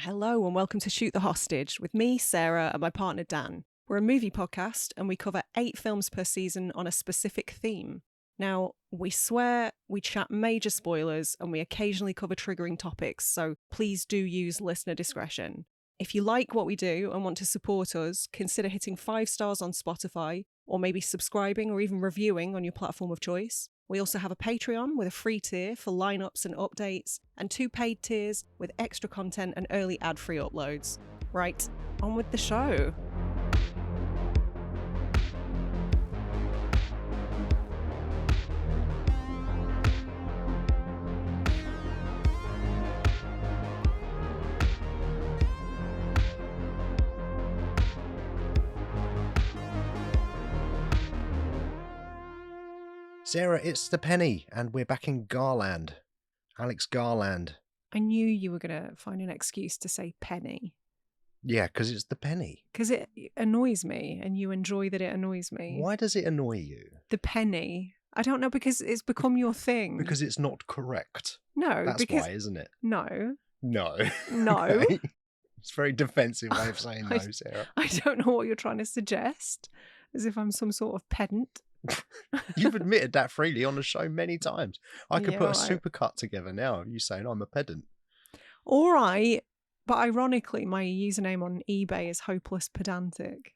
Hello and welcome to Shoot the Hostage with me, Sarah, and my partner Dan. We're a movie podcast and we cover 8 films per season on a specific theme. Now, we swear, we chat major spoilers, and we occasionally cover triggering topics, so please do use listener discretion. If you like what we do and want to support us, consider hitting 5 stars on Spotify, or maybe subscribing or even reviewing on your platform of choice. We also have a Patreon with a free tier for lineups and updates, and 2 paid tiers with extra content and early ad-free uploads. Right, on with the show. Sarah, it's the penny, and we're back in Garland. Alex Garland. I knew you were going to find an excuse to say penny. Yeah, because it's the penny. Because it annoys me, and you enjoy that it annoys me. Why does it annoy you? The penny. I don't know, because it's become your thing. Because it's not correct. No, That's why, isn't it? No. No. No. Okay. It's a very defensive way of saying no, Sarah. I don't know what you're trying to suggest, as if I'm some sort of pedant. You've admitted that freely on the show many times. I could put a right. supercut together now, you saying I'm a pedant. All right, but ironically, my username on eBay is hopeless pedantic,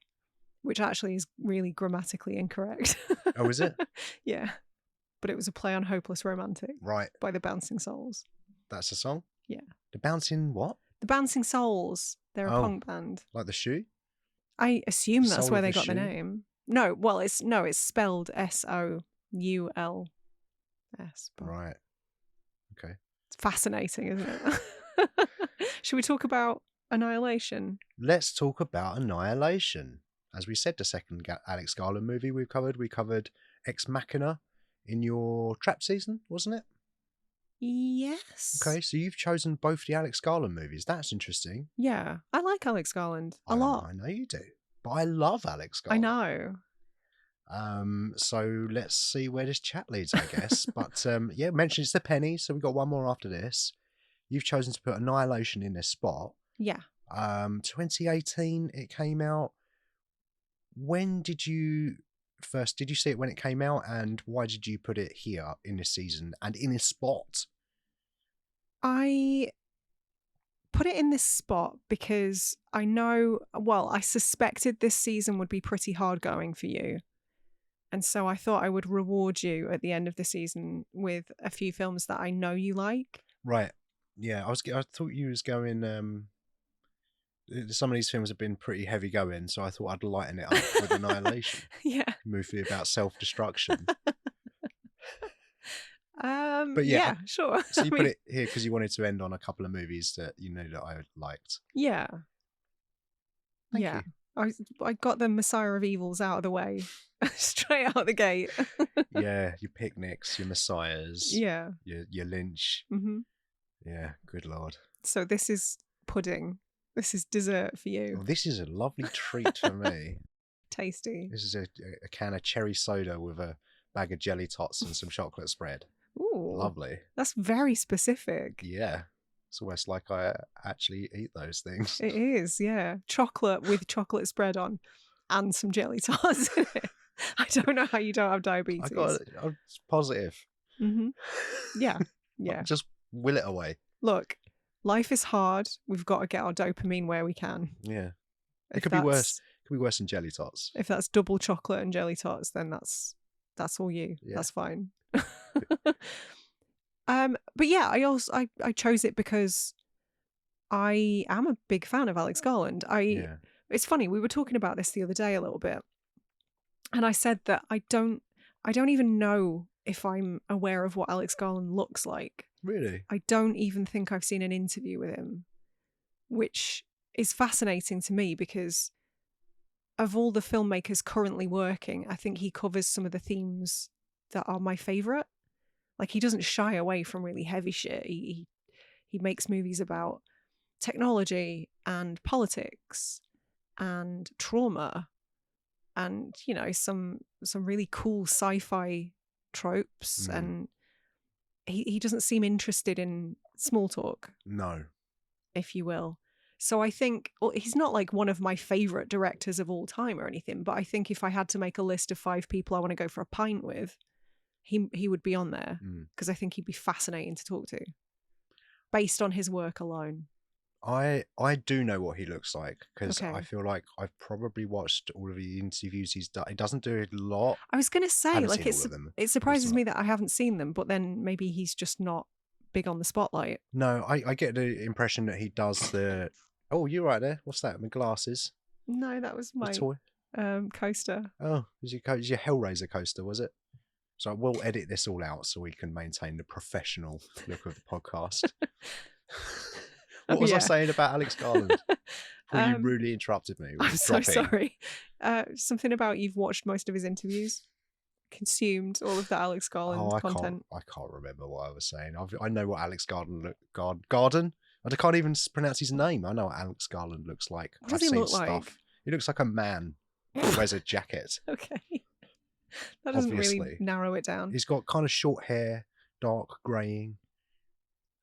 which actually is really grammatically incorrect. Oh, is it? Yeah, but it was a play on Hopeless Romantic. Right. By the Bouncing Souls. That's a song? Yeah. The Bouncing what? The Bouncing Souls. They're a punk band. Like the shoe? I assume that's Soul where of they the got the shoe? name. No, well, it's spelled Souls. But Right. Okay. it's fascinating, isn't it? Should we talk about Annihilation? Let's talk about Annihilation. As we said, the second Alex Garland movie we covered Ex Machina in your trap season, wasn't it? Yes. Okay, so you've chosen both the Alex Garland movies. That's interesting. Yeah, I like Alex Garland a lot. I know you do, but I love Alex I Garland. know. So let's see where this chat leads, I guess. But yeah, mention it's the penny, so we've got one more after this. You've chosen to put Annihilation in this spot. Yeah. 2018 it came out. When did you see it when it came out, and why did you put it here in this season and in this spot? I put it in this spot because I suspected this season would be pretty hard going for you. And so I thought I would reward you at the end of the season with a few films that I know you like. Right. Yeah, I thought you was going some of these films have been pretty heavy going, so I thought I'd lighten it up with Annihilation. Yeah. Movie about self-destruction. But yeah, sure. So you put it here because you wanted to end on a couple of movies that you knew that I liked. Yeah. Thank you. I got the Messiah of Evils out of the way straight out the gate. Yeah, your picnics, your messiahs. Yeah. Your Lynch. Mm-hmm. Yeah, good Lord. So this is pudding. This is dessert for you. Well, this is a lovely treat for me. Tasty. This is a can of cherry soda with a bag of jelly tots and some chocolate spread. Ooh. Lovely. That's very specific. Yeah. It's almost like I actually eat those things. It is, yeah. Chocolate with chocolate spread on and some jelly tots in it. I don't know how you don't have diabetes. I'm positive. Mm-hmm. Yeah. Yeah. Just will it away. Look, life is hard. We've got to get our dopamine where we can. Yeah. It could be worse. It could be worse than jelly tots. If that's double chocolate and jelly tots, then that's all you. Yeah. That's fine. But yeah, I chose it because I am a big fan of Alex Garland. It's funny, we were talking about this the other day a little bit, and I said that I don't even know if I'm aware of what Alex Garland looks like. Really? I don't even think I've seen an interview with him, which is fascinating to me because of all the filmmakers currently working, I think he covers some of the themes that are my favourite. Like, he doesn't shy away from really heavy shit. He makes movies about technology and politics and trauma and, you know, some really cool sci-fi tropes. And he doesn't seem interested in small talk. No. If you will. So I think he's not like one of my favourite directors of all time or anything, but I think if I had to make a list of 5 people I want to go for a pint with, he would be on there, because I think he'd be fascinating to talk to based on his work alone. I do know what he looks like, because Okay. I feel like I've probably watched all of the interviews he's done. He doesn't do a lot. I was going to say, haven't like, seen all of them, it surprises me that I haven't seen them, but then maybe he's just not big on the spotlight. No, I get the impression that he does the... Oh, you're right there. What's that? My glasses? No, that was The my toy? coaster. Oh, it was your Hellraiser coaster, was it? So we'll edit this all out so we can maintain the professional look of the podcast. What was I saying about Alex Garland? Before you rudely interrupted me. I'm so sorry. Something about you've watched most of his interviews, consumed all of the Alex Garland content. I can't remember what I was saying. I know what Alex Garland Garden. I can't even pronounce his name. I know what Alex Garland looks like. What does he look like? He looks like a man who wears a jacket. Okay. That doesn't really narrow it down. He's got kind of short hair, dark greying.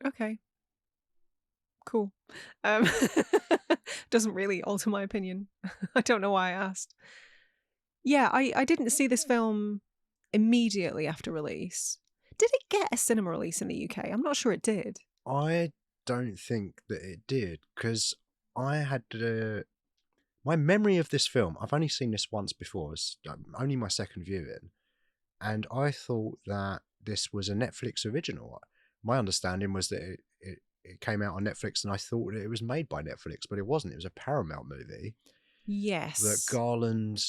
Okay. Cool. Doesn't really alter my opinion. I don't know why I asked. Yeah, I didn't see this film immediately after release. Did it get a cinema release in the UK? I'm not sure it did. I don't think that it did, because I had my memory of this film, I've only seen this once before. It's only my second viewing, and I thought that this was a Netflix original. My understanding was that it came out on Netflix, and I thought that it was made by Netflix, but it wasn't. It was a Paramount movie. Yes. That Garland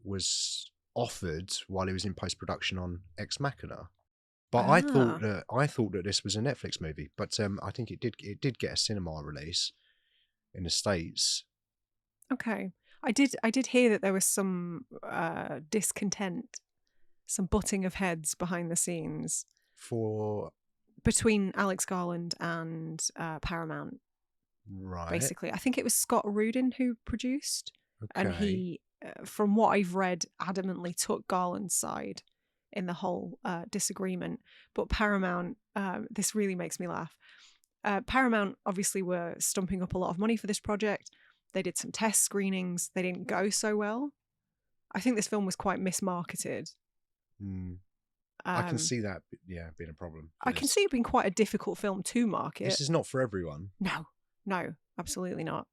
was offered while he was in post-production on Ex Machina. But I thought that this was a Netflix movie, but I think it did get a cinema release in the States. Okay. I did hear that there was some discontent, some butting of heads behind the scenes between Alex Garland and Paramount. Right. Basically, I think it was Scott Rudin who produced, and he, from what I've read, adamantly took Garland's side in the whole disagreement. But Paramount, this really makes me laugh. Paramount obviously were stumping up a lot of money for this project. They did some test screenings. They didn't go so well. I think this film was quite mismarketed. I can see that, being a problem. I can see it being quite a difficult film to market. This is not for everyone. No, absolutely not.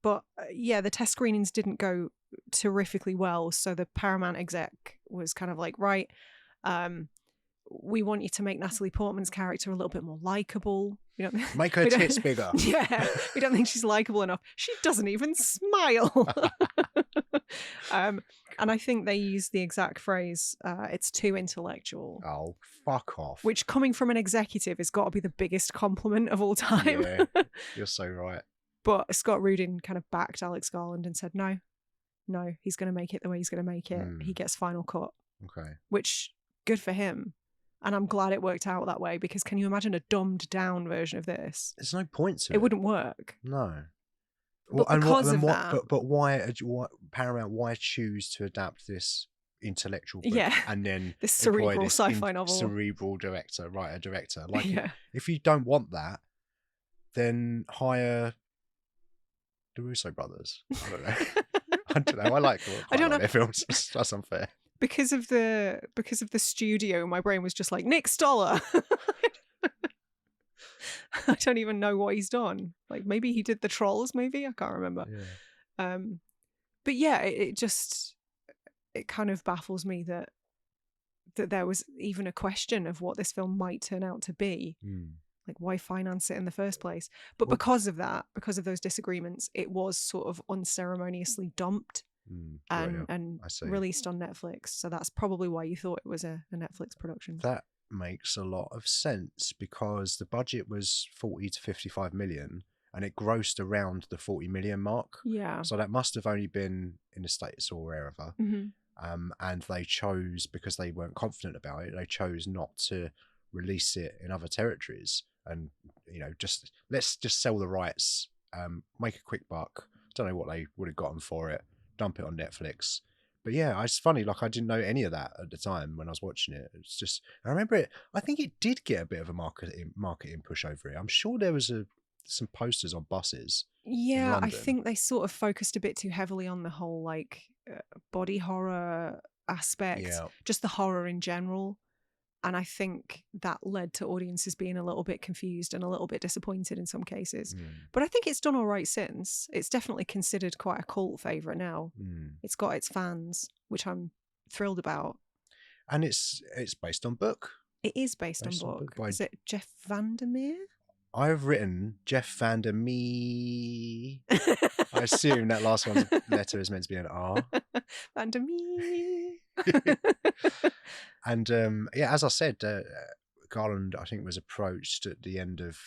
But the test screenings didn't go terrifically well. So the Paramount exec was kind of like, right, we want you to make Natalie Portman's character a little bit more likable. Make her tits bigger. Yeah, we don't think she's likable enough. She doesn't even smile. And I think they used the exact phrase, it's too intellectual. Oh, fuck off. Which, coming from an executive, has got to be the biggest compliment of all time. Yeah, you're so right. But Scott Rudin kind of backed Alex Garland and said, no, he's going to make it the way he's going to make it. He gets final cut. Okay. Which, good for him. And I'm glad it worked out that way, because can you imagine a dumbed down version of this? There's no point to it. It wouldn't work. No. But why Paramount? Why choose to adapt this intellectual book and then this cerebral sci-fi novel? Cerebral director. Like, if you don't want that, then hire the Russo brothers. I don't know. I like their films. That's unfair. Because of the studio, my brain was just like, Nick Stoller. I don't even know what he's done. Like, maybe he did the Trolls movie. I can't remember. Yeah. But yeah, it kind of baffles me that there was even a question of what this film might turn out to be. Like, why finance it in the first place? But because of those disagreements, it was sort of unceremoniously dumped and released on Netflix. So that's probably why you thought it was a Netflix production. That makes a lot of sense, because the budget was 40 to 55 million and it grossed around the 40 million mark. Yeah. So that must have only been in the States or wherever. And they chose, because they weren't confident about it, they chose not to release it in other territories. And, let's just sell the rights, make a quick buck. Don't know what they would have gotten for it. Dump it on Netflix. But yeah, it's funny, like, I didn't know any of that at the time when I was watching it. It's just, I remember it, I think it did get a bit of a marketing push over it. I'm sure there was some posters on buses. Yeah, I think they sort of focused a bit too heavily on the whole like body horror aspect, just the horror in general. And I think that led to audiences being a little bit confused and a little bit disappointed in some cases. But I think it's done all right since. It's definitely considered quite a cult favourite now. It's got its fans, which I'm thrilled about. And it's based on book. It is based on book. Is it Jeff VanderMeer? I've written Jeff VanderMeer. I assume that last one's letter is meant to be an R. VanderMeer. And as I said, Garland, I think, was approached at the end of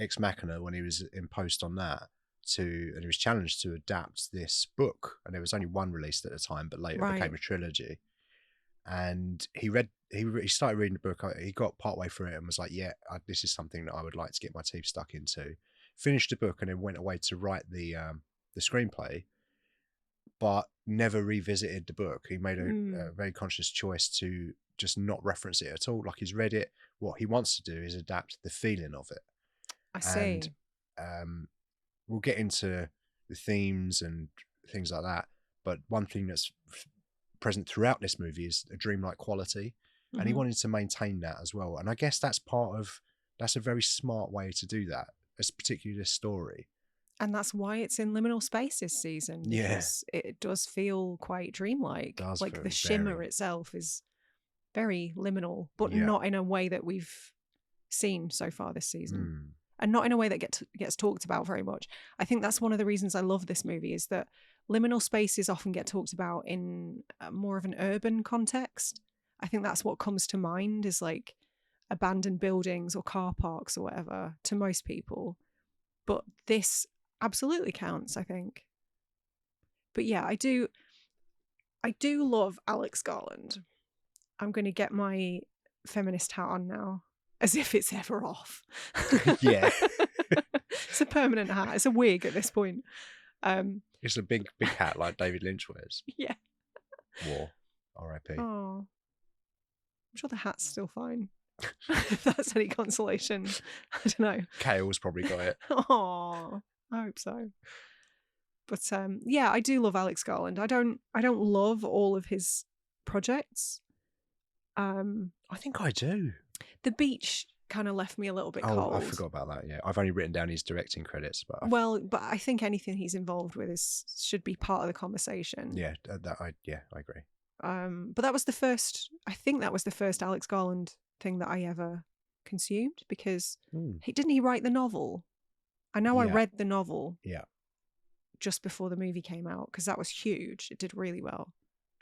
Ex Machina when he was in post on that and he was challenged to adapt this book. And there was only one released at the time, but later it became a trilogy. And he started reading the book. He got partway through it and was like, "Yeah, this is something that I would like to get my teeth stuck into." Finished the book and then went away to write the screenplay, but never revisited the book. He made a very conscious choice to just not reference it at all. Like, he's read it. What he wants to do is adapt the feeling of it. I see. And we'll get into the themes and things like that. But one thing that's present throughout this movie is a dreamlike quality. And he wanted to maintain that as well. And I guess that's a very smart way to do that, particularly this story. And that's why it's in liminal space this season. Because it does feel quite dreamlike. Like the Shimmer itself is very liminal, but not in a way that we've seen so far this season. And not in a way that gets talked about very much. I think that's one of the reasons I love this movie, is that liminal spaces often get talked about in more of an urban context. I think that's what comes to mind, is like abandoned buildings or car parks or whatever to most people. But this absolutely counts, I think. But yeah, I do love Alex Garland. I'm going to get my feminist hat on now, as if it's ever off. Yeah. It's a permanent hat. It's a wig at this point. It's a big hat like David Lynch wears. Yeah. War. R.I.P. Oh. I'm sure the hat's still fine. If that's any consolation. I don't know. Kale's probably got it. Oh, I hope so. But yeah, I do love Alex Garland. I don't love all of his projects. I think I do. The Beach kind of left me a little bit cold. I forgot about that. Yeah, I've only written down his directing credits, but but I think anything he's involved with should be part of the conversation. Yeah, I agree. But that was the first. I think that was the first Alex Garland thing that I ever consumed, because didn't he write the novel? I know I read the novel. Yeah. Just before the movie came out, because that was huge. It did really well.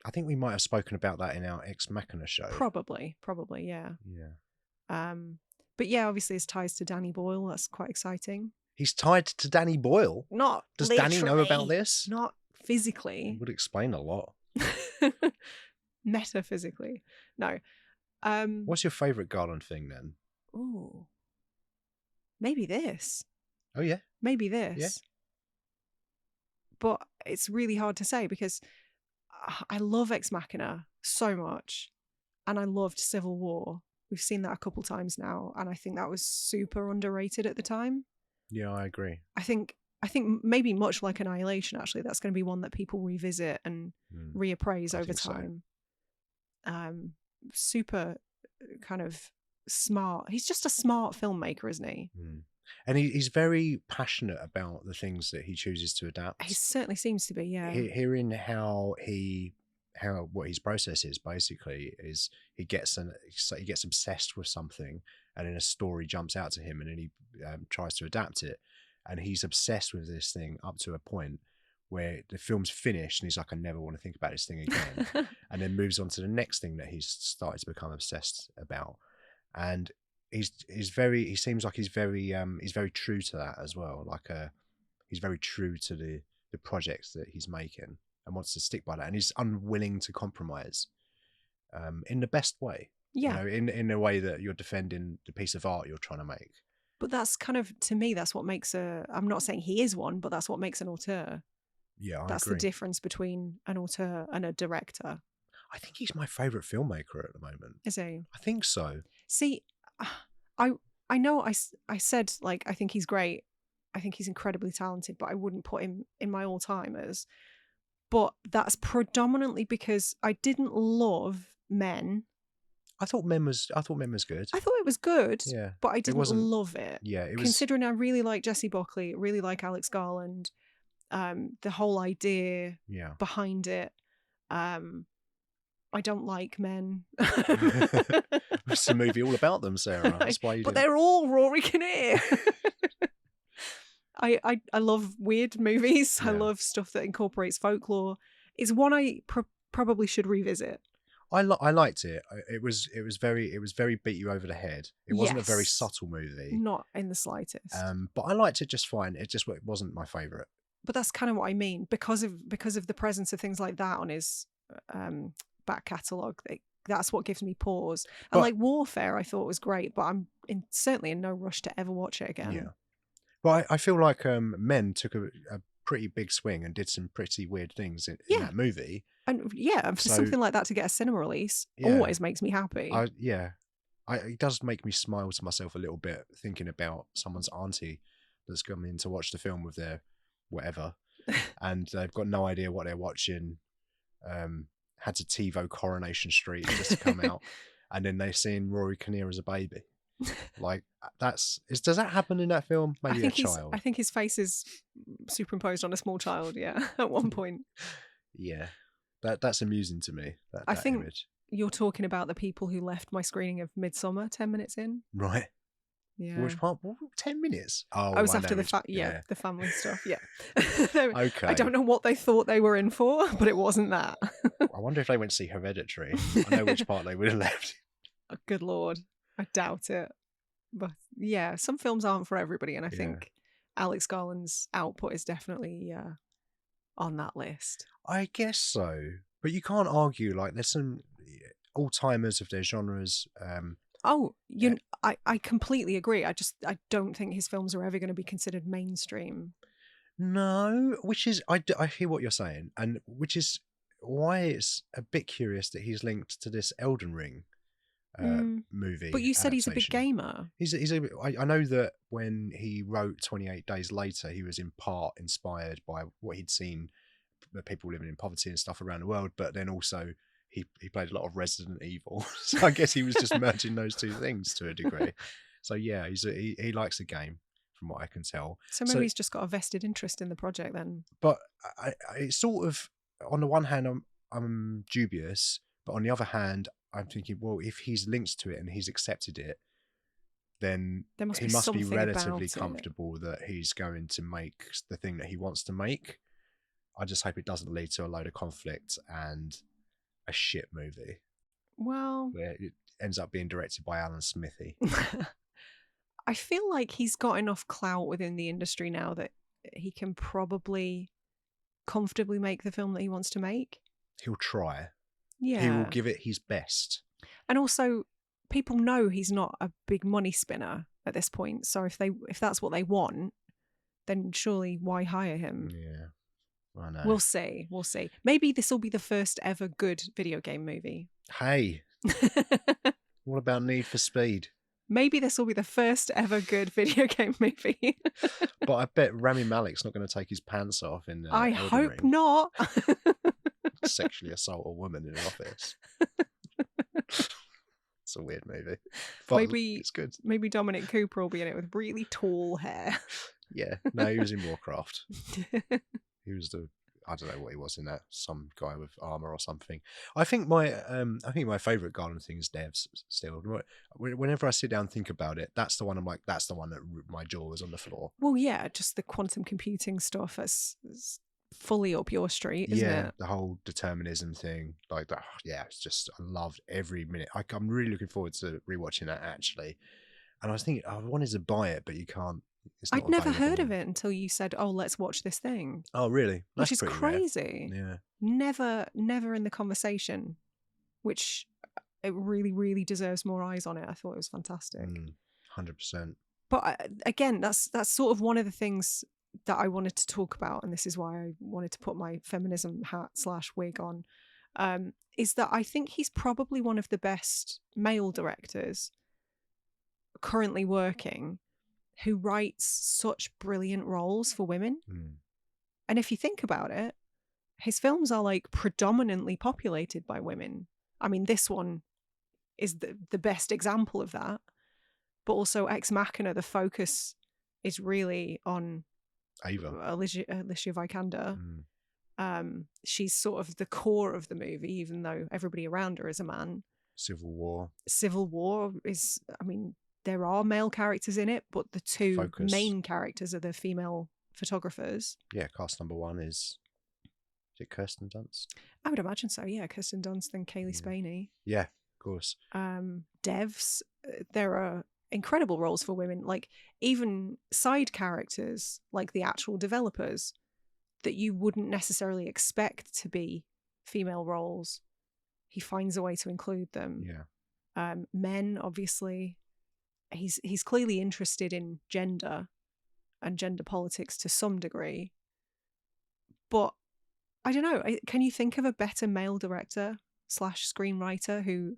I think we might have spoken about that in our Ex Machina show. Probably, yeah. Yeah. But yeah, obviously his ties to Danny Boyle. That's quite exciting. He's tied to Danny Boyle? Does Danny know about this? Not physically. It would explain a lot. Metaphysically. No. What's your favourite Garland thing then? Ooh. Maybe this. Oh, yeah? Maybe this. Yeah. But it's really hard to say, because I love Ex Machina so much, and I loved Civil War. We've seen that a couple times now, and I think that was super underrated at the time. Yeah, I agree. I think maybe much like Annihilation, actually, that's going to be one that people revisit and reappraise over time. So. Super kind of smart. He's just a smart filmmaker, isn't he? And he's very passionate about the things that he chooses to adapt. He certainly seems to be, yeah. Hearing what his process is, basically, is he gets obsessed with something, and then a story jumps out to him, and then he tries to adapt it, and he's obsessed with this thing up to a point where the film's finished and he's like, I never want to think about this thing again. And then moves on to the next thing that he's started to become obsessed about. And he seems like he's very true to that as well. Like he's very true to the projects that he's making and wants to stick by that. And he's unwilling to compromise in the best way. Yeah. You know, in a way that you're defending the piece of art you're trying to make. But that's kind of, to me, that's what makes I'm not saying he is one, but that's what makes an auteur. Yeah, I agree. That's the difference between an auteur and a director. I think he's my favourite filmmaker at the moment. Is he? I think so. See, I know I said, like, I think he's great. I think he's incredibly talented, but I wouldn't put him in my all-timers. But that's predominantly because I didn't love Men. I thought Men was good. I thought it was good, Yeah. but I didn't love it. Yeah, it was. Considering I really like Jessie Buckley, really like Alex Garland, the whole idea behind it. I don't like men. It's a movie all about them, Sarah. That's why you but they're all Rory Kinnear. I love weird movies. Yeah. I love stuff that incorporates folklore. It's one I probably should revisit. I liked it. It was very beat you over the head. It wasn't a very subtle movie. Not in the slightest. But I liked it just fine. It wasn't my favourite. But that's kind of what I mean. Because of the presence of things like that on his back catalogue, that's what gives me pause. And like Warfare, I thought was great, but I'm certainly in no rush to ever watch it again. Yeah. Well, I feel like Men took a pretty big swing and did some pretty weird things in that movie. And for something like that to get a cinema release always makes me happy. It does make me smile to myself a little bit thinking about someone's auntie that's coming in to watch the film with their whatever, and they've got no idea what they're watching. Had to TiVo Coronation Street just to come out, and then they're seeing Rory Kinnear as a baby. Like does that happen in that film? Maybe a child. I think his face is superimposed on a small child. Yeah, at one point. Yeah, that's amusing to me. I think image. You're talking about the people who left my screening of Midsommar 10 minutes in. Right. Yeah. Which part? 10 minutes? Oh, I was after the the family stuff. Yeah. Okay. I don't know what they thought they were in for, but it wasn't that. I wonder if they went to see Hereditary. I know which part they would have left. Oh, good Lord. I doubt it. But yeah, some films aren't for everybody, and I think Alex Garland's output is definitely on that list. I guess so. But you can't argue, like, there's some all-timers of their genres. I completely agree. I don't think his films are ever going to be considered mainstream. No, which is, I hear what you're saying, and which is why it's a bit curious that he's linked to this Elden Ring movie. But you said he's a big gamer. I know that when he wrote 28 Days Later, he was in part inspired by what he'd seen people living in poverty and stuff around the world, but then also he played a lot of Resident Evil. So I guess he was just merging those two things to a degree. So yeah, he likes the game, from what I can tell. So maybe he's just got a vested interest in the project then. But I sort of, on the one hand, I'm dubious, but on the other hand, I'm thinking, well, if he's linked to it and he's accepted it, then he must be relatively comfortable that he's going to make the thing that he wants to make. I just hope it doesn't lead to a load of conflict and a shit movie. Well, where it ends up being directed by Alan Smithy. I feel like he's got enough clout within the industry now that he can probably comfortably make the film that he wants to make. He'll try. Yeah. He will give it his best. And also, people know he's not a big money spinner at this point. So if that's what they want, then surely why hire him? Yeah. I know. We'll see. Maybe this will be the first ever good video game movie. Hey. What about Need for Speed? Maybe this will be the first ever good video game movie. But I bet Rami Malek's not going to take his pants off in I hope not. Sexually assault a woman in an office. It's a weird movie. But maybe it's good. Maybe Dominic Cooper will be in it with really tall hair. Yeah. No, he was in Warcraft. He was I don't know what he was in that. Some guy with armor or something. I think my favorite Garland thing is Devs still. Whenever I sit down and think about it, that's the one I'm like, that's the one that my jaw was on the floor. Well, yeah, just the quantum computing stuff is fully up your street, isn't it? Yeah, the whole determinism thing, like that. Yeah, it's just, I loved every minute. I'm really looking forward to rewatching that actually. And I was thinking, I wanted to buy it, but you can't. I'd never heard of it until you said, "Oh, let's watch this thing." Oh, really? Which is crazy. Rare. Yeah. Never in the conversation, which it really, really deserves more eyes on it. I thought it was fantastic. 100%. But again, that's sort of one of the things that I wanted to talk about, and this is why I wanted to put my feminism hat / wig on, is that I think he's probably one of the best male directors currently working who writes such brilliant roles for women. And if you think about it, his films are like predominantly populated by women. I mean, this one is the best example of that. But also Ex Machina, the focus is really on Ava. Alicia Vikander. She's sort of the core of the movie, even though everybody around her is a man. Civil War is, I mean, there are male characters in it, but the two main characters are the female photographers. Yeah, cast number one is it Kirsten Dunst? I would imagine so, yeah. Kirsten Dunst and Kaylee Spaney. Yeah, of course. Devs, there are incredible roles for women, like even side characters, like the actual developers, that you wouldn't necessarily expect to be female roles. He finds a way to include them. Yeah. Men, obviously, he's clearly interested in gender and gender politics to some degree. But I don't know. Can you think of a better male director / screenwriter who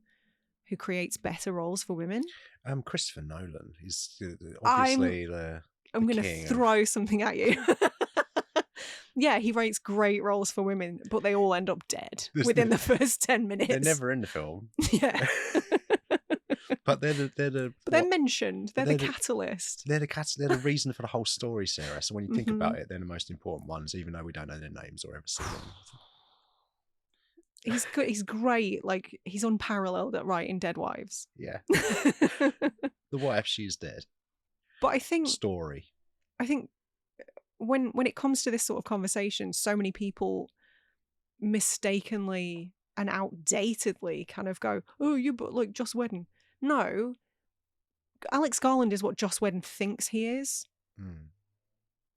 creates better roles for women? Christopher Nolan. He's obviously I'm going to throw something at you. Yeah, he writes great roles for women, but they all end up dead within the first 10 minutes. They're never in the film. Yeah. But they're mentioned. They're the catalyst. They're the reason for the whole story, Sarah. So when you think about it, they're the most important ones, even though we don't know their names or ever see them. He's good. He's great. Like, he's unparalleled at writing dead wives. Yeah. The what if she's dead? But I think when it comes to this sort of conversation, so many people mistakenly and outdatedly kind of go, "Oh, but like Joss Whedon." No, Alex Garland is what Joss Whedon thinks he is.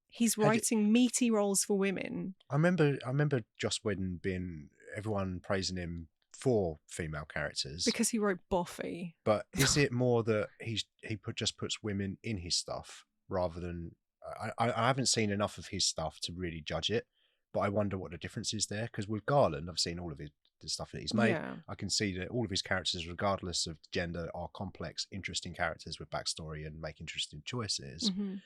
He's writing meaty roles for women. I remember Joss Whedon everyone praising him for female characters because he wrote Buffy. But is it more that he just puts women in his stuff rather than? I haven't seen enough of his stuff to really judge it, but I wonder what the difference is there. Because with Garland, I've seen all of the stuff that he's made. Yeah. I can see that all of his characters, regardless of gender, are complex, interesting characters with backstory and make interesting choices. And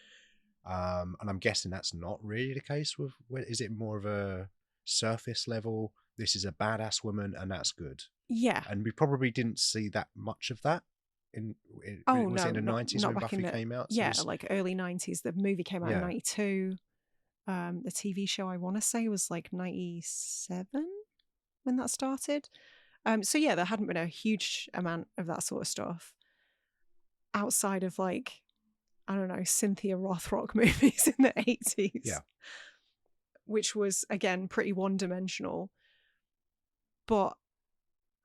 I'm guessing that's not really the case with. Is it more of a surface level? This is a badass woman, and that's good. Yeah, and we probably didn't see that much of that. In the 90s when Buffy came out? So like early 90s. The movie came out in 92. The TV show, I want to say, was like 97 when that started. So yeah, there hadn't been a huge amount of that sort of stuff outside of, like, I don't know, Cynthia Rothrock movies in the 80s. Yeah. Which was, again, pretty one-dimensional. But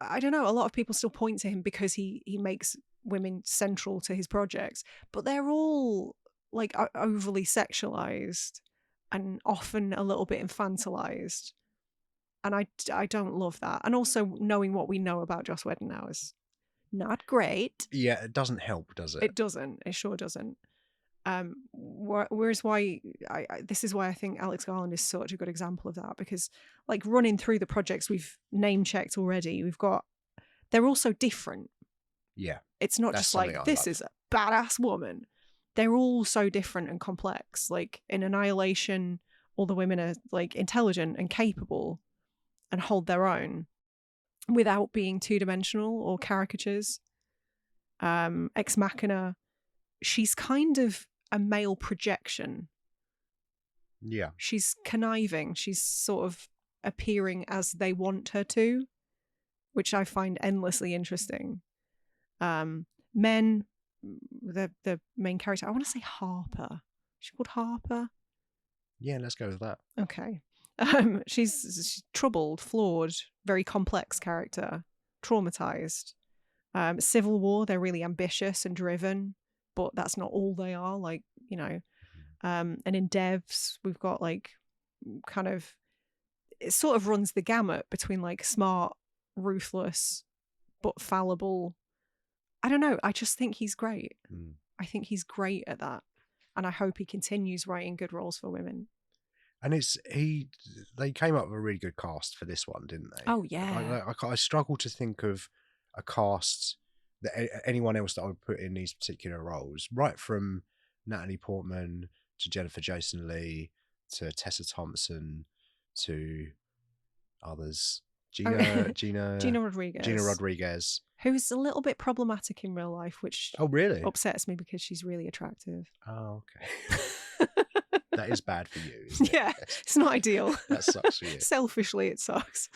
I don't know, a lot of people still point to him because he makes women central to his projects, but they're all like overly sexualized and often a little bit infantilized, and I don't love that. And also, knowing what we know about Joss Whedon now is not great. Yeah, it doesn't help, does it? It doesn't. It sure doesn't. Whereas this is why I think Alex Garland is such a good example of that, because, like, running through the projects we've name checked already, they're also different. Yeah. It's not just like, this is a badass woman. They're all so different and complex. Like, in Annihilation, all the women are, like, intelligent and capable and hold their own without being two-dimensional or caricatures. Ex Machina, she's kind of a male projection. Yeah. She's conniving. She's sort of appearing as they want her to, which I find endlessly interesting. Men, the main character, I want to say Harper. Is she called Harper? Yeah, let's go with that. Okay. She's troubled, flawed, very complex character, traumatized. Civil War, they're really ambitious and driven, but that's not all they are, like, you know. And in Devs, we've got, like, kind of, it sort of runs the gamut between, like, smart, ruthless, but fallible. I don't know. I just think he's great. I think he's great at that. And I hope he continues writing good roles for women. And they came up with a really good cast for this one, didn't they? Oh, yeah. I struggle to think of a cast anyone else that I would put in these particular roles, right from Natalie Portman to Jason Leigh to Tessa Thompson to others, Gina Rodriguez, who's a little bit problematic in real life, which really upsets me because she's really attractive. Oh, okay. That is bad for you, isn't it? Yeah, it's not ideal. That sucks for you. Selfishly, it sucks.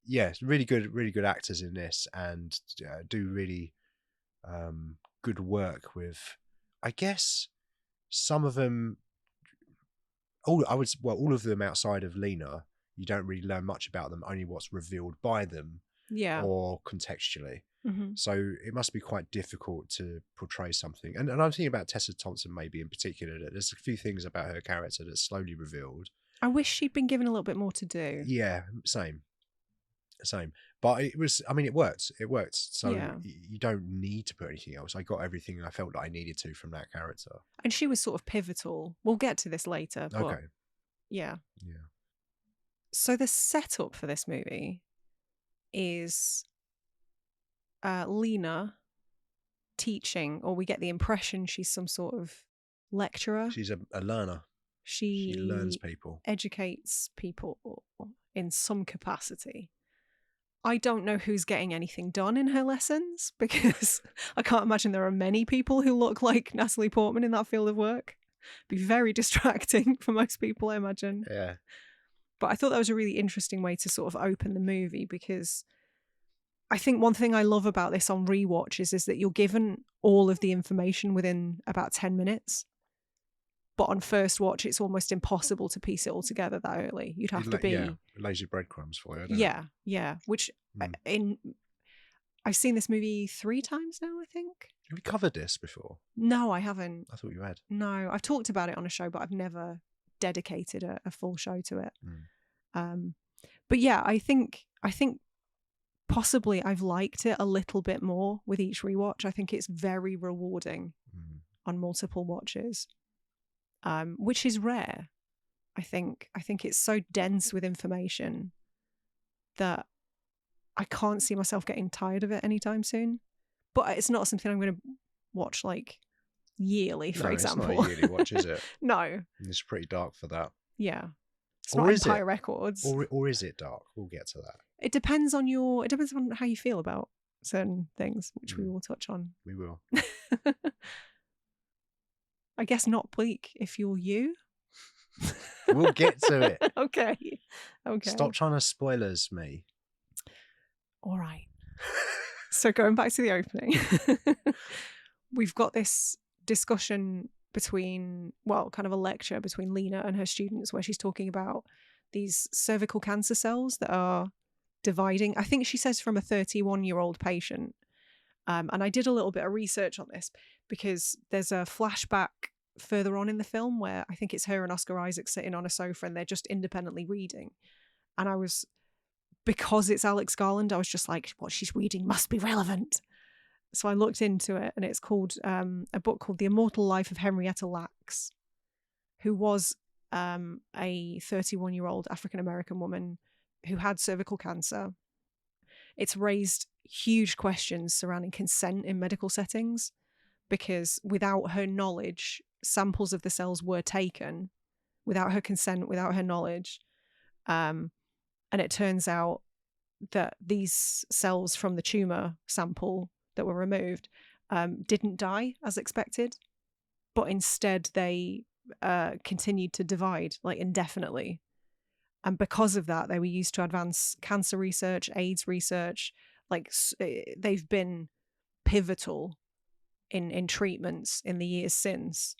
Yeah, really good actors in this, and do really good work with, I guess, some of them. All of them outside of Lena, you don't really learn much about them, only what's revealed by them, or contextually. Mm-hmm. So it must be quite difficult to portray something. And I'm thinking about Tessa Thompson maybe in particular, that there's a few things about her character that's slowly revealed. I wish she'd been given a little bit more to do. Yeah, same. But it worked. So you don't need to put anything else. I got everything I felt that I needed to from that character. And she was sort of pivotal. We'll get to this later. But okay. Yeah. So the setup for this movie is Lena teaching, or we get the impression she's some sort of lecturer. She's a learner. She learns people. Educates people in some capacity. I don't know who's getting anything done in her lessons, because I can't imagine there are many people who look like Natalie Portman in that field of work. It'd be very distracting for most people, I imagine. Yeah. But I thought that was a really interesting way to sort of open the movie, because I think one thing I love about this on rewatches is that you're given all of the information within about 10 minutes. But on first watch, it's almost impossible to piece it all together that early. You'd have to be... Yeah, lazy breadcrumbs for you. Yeah. Which, I've seen this movie 3 times now, I think. Have you covered this before? No, I haven't. I thought you had. No, I've talked about it on a show, but I've never dedicated a full show to it. But yeah, I think possibly I've liked it a little bit more with each rewatch. I think it's very rewarding on multiple watches. Which is rare. I think it's so dense with information that I can't see myself getting tired of it anytime soon. But it's not something I'm going to watch like yearly, for example. It's not a yearly watch, is it? No. It's pretty dark for that. Yeah. It's not Empire Records. Or is it dark? We'll get to that. It depends on how you feel about certain things, which we will touch on. We will. I guess not bleak if you're you. We'll get to it. Okay. Stop trying to spoilers me. All right. So going back to the opening, we've got this discussion kind of a lecture between Lena and her students, where she's talking about these cervical cancer cells that are dividing. I think she says from a 31-year-old patient. And I did a little bit of research on this, because there's a flashback further on in the film where I think it's her and Oscar Isaac sitting on a sofa and they're just independently reading. And because it's Alex Garland, I was just like, what she's reading must be relevant. So I looked into it, and it's called a book called The Immortal Life of Henrietta Lacks, who was a 31-year-old African-American woman who had cervical cancer. It's raised huge questions surrounding consent in medical settings, because without her knowledge, samples of the cells were taken without her consent, without her knowledge. And it turns out that these cells from the tumor sample that were removed didn't die as expected, but instead they continued to divide like indefinitely. And because of that, they were used to advance cancer research, AIDS research. Like they've been pivotal in treatments in the years since.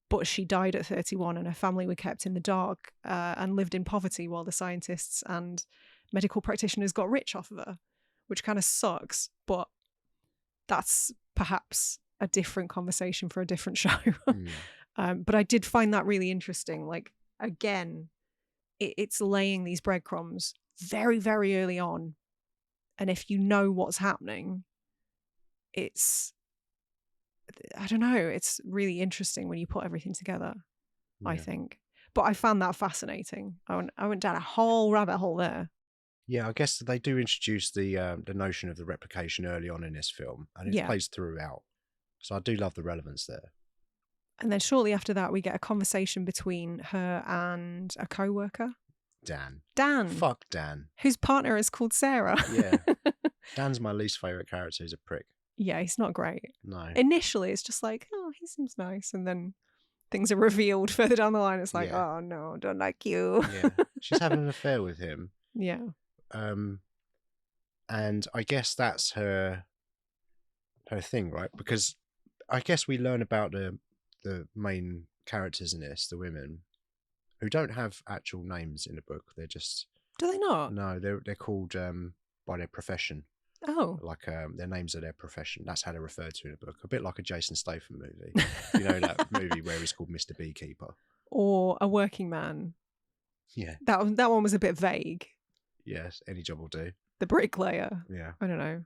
But she died at 31, and her family were kept in the dark and lived in poverty while the scientists and medical practitioners got rich off of her, which kind of sucks. But that's perhaps a different conversation for a different show. But I did find that really interesting. Like, again, it's laying these breadcrumbs very, very early on. And if you know what's happening, it's really interesting when you put everything together, I think. But I found that fascinating. I went down a whole rabbit hole there. Yeah, I guess they do introduce the notion of the replication early on in this film, and it plays throughout. So I do love the relevance there. And then shortly after that, we get a conversation between her and a co-worker. Dan. Dan. Fuck Dan. Whose partner is called Sarah. Yeah. Dan's my least favourite character. He's a prick. Yeah, he's not great. No. Initially, it's just like, oh, he seems nice. And then things are revealed further down the line. It's like, oh, no, don't like you. Yeah. She's having an affair with him. Yeah. And I guess that's her thing, right? Because I guess we learn about the main characters in this, the women, who don't have actual names in the book. They're just... Do they not? No, they're called by their profession. Oh. Like their names are their profession. That's how they're referred to in the book. A bit like a Jason Statham movie. You know, that movie where he's called Mr. Beekeeper. Or A Working Man. Yeah. That one was a bit vague. Yes, any job will do. The bricklayer. Yeah. I don't know.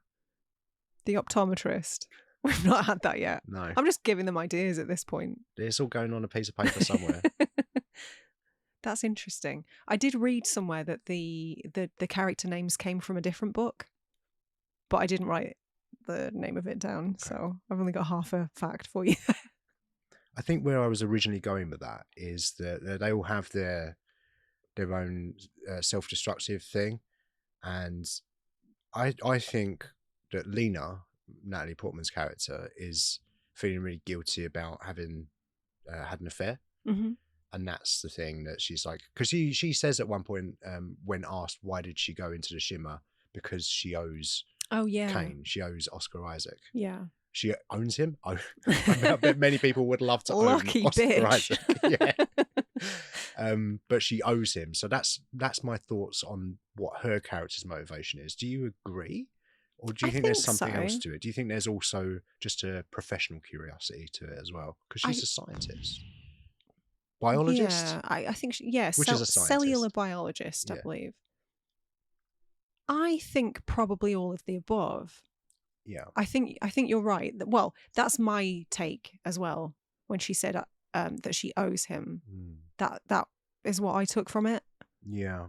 The optometrist. We've not had that yet. No. I'm just giving them ideas at this point. It's all going on a piece of paper somewhere. That's interesting. I did read somewhere that the character names came from a different book, but I didn't write the name of it down, so I've only got half a fact for you. I think where I was originally going with that is that they all have their own self-destructive thing, and I think that Lena, Natalie Portman's character, is feeling really guilty about having had an affair. Mm-hmm. And that's the thing that she's like, because she says at one point when asked why did she go into the Shimmer, because she owes Kane, she owes Oscar Isaac. Yeah. She owns him. I bet many people would love to Lucky own Oscar bitch. Isaac. Yeah. But she owes him. So that's my thoughts on what her character's motivation is. Do you agree? Or do you think there's something else to it? Do you think there's also just a professional curiosity to it as well? Because she's a scientist. Biologist? Yeah, I think, Which is a scientist. Cellular biologist, I believe. I think probably all of the above. Yeah. I think you're right. Well, that's my take as well. When she said that she owes him, that is what I took from it. Yeah.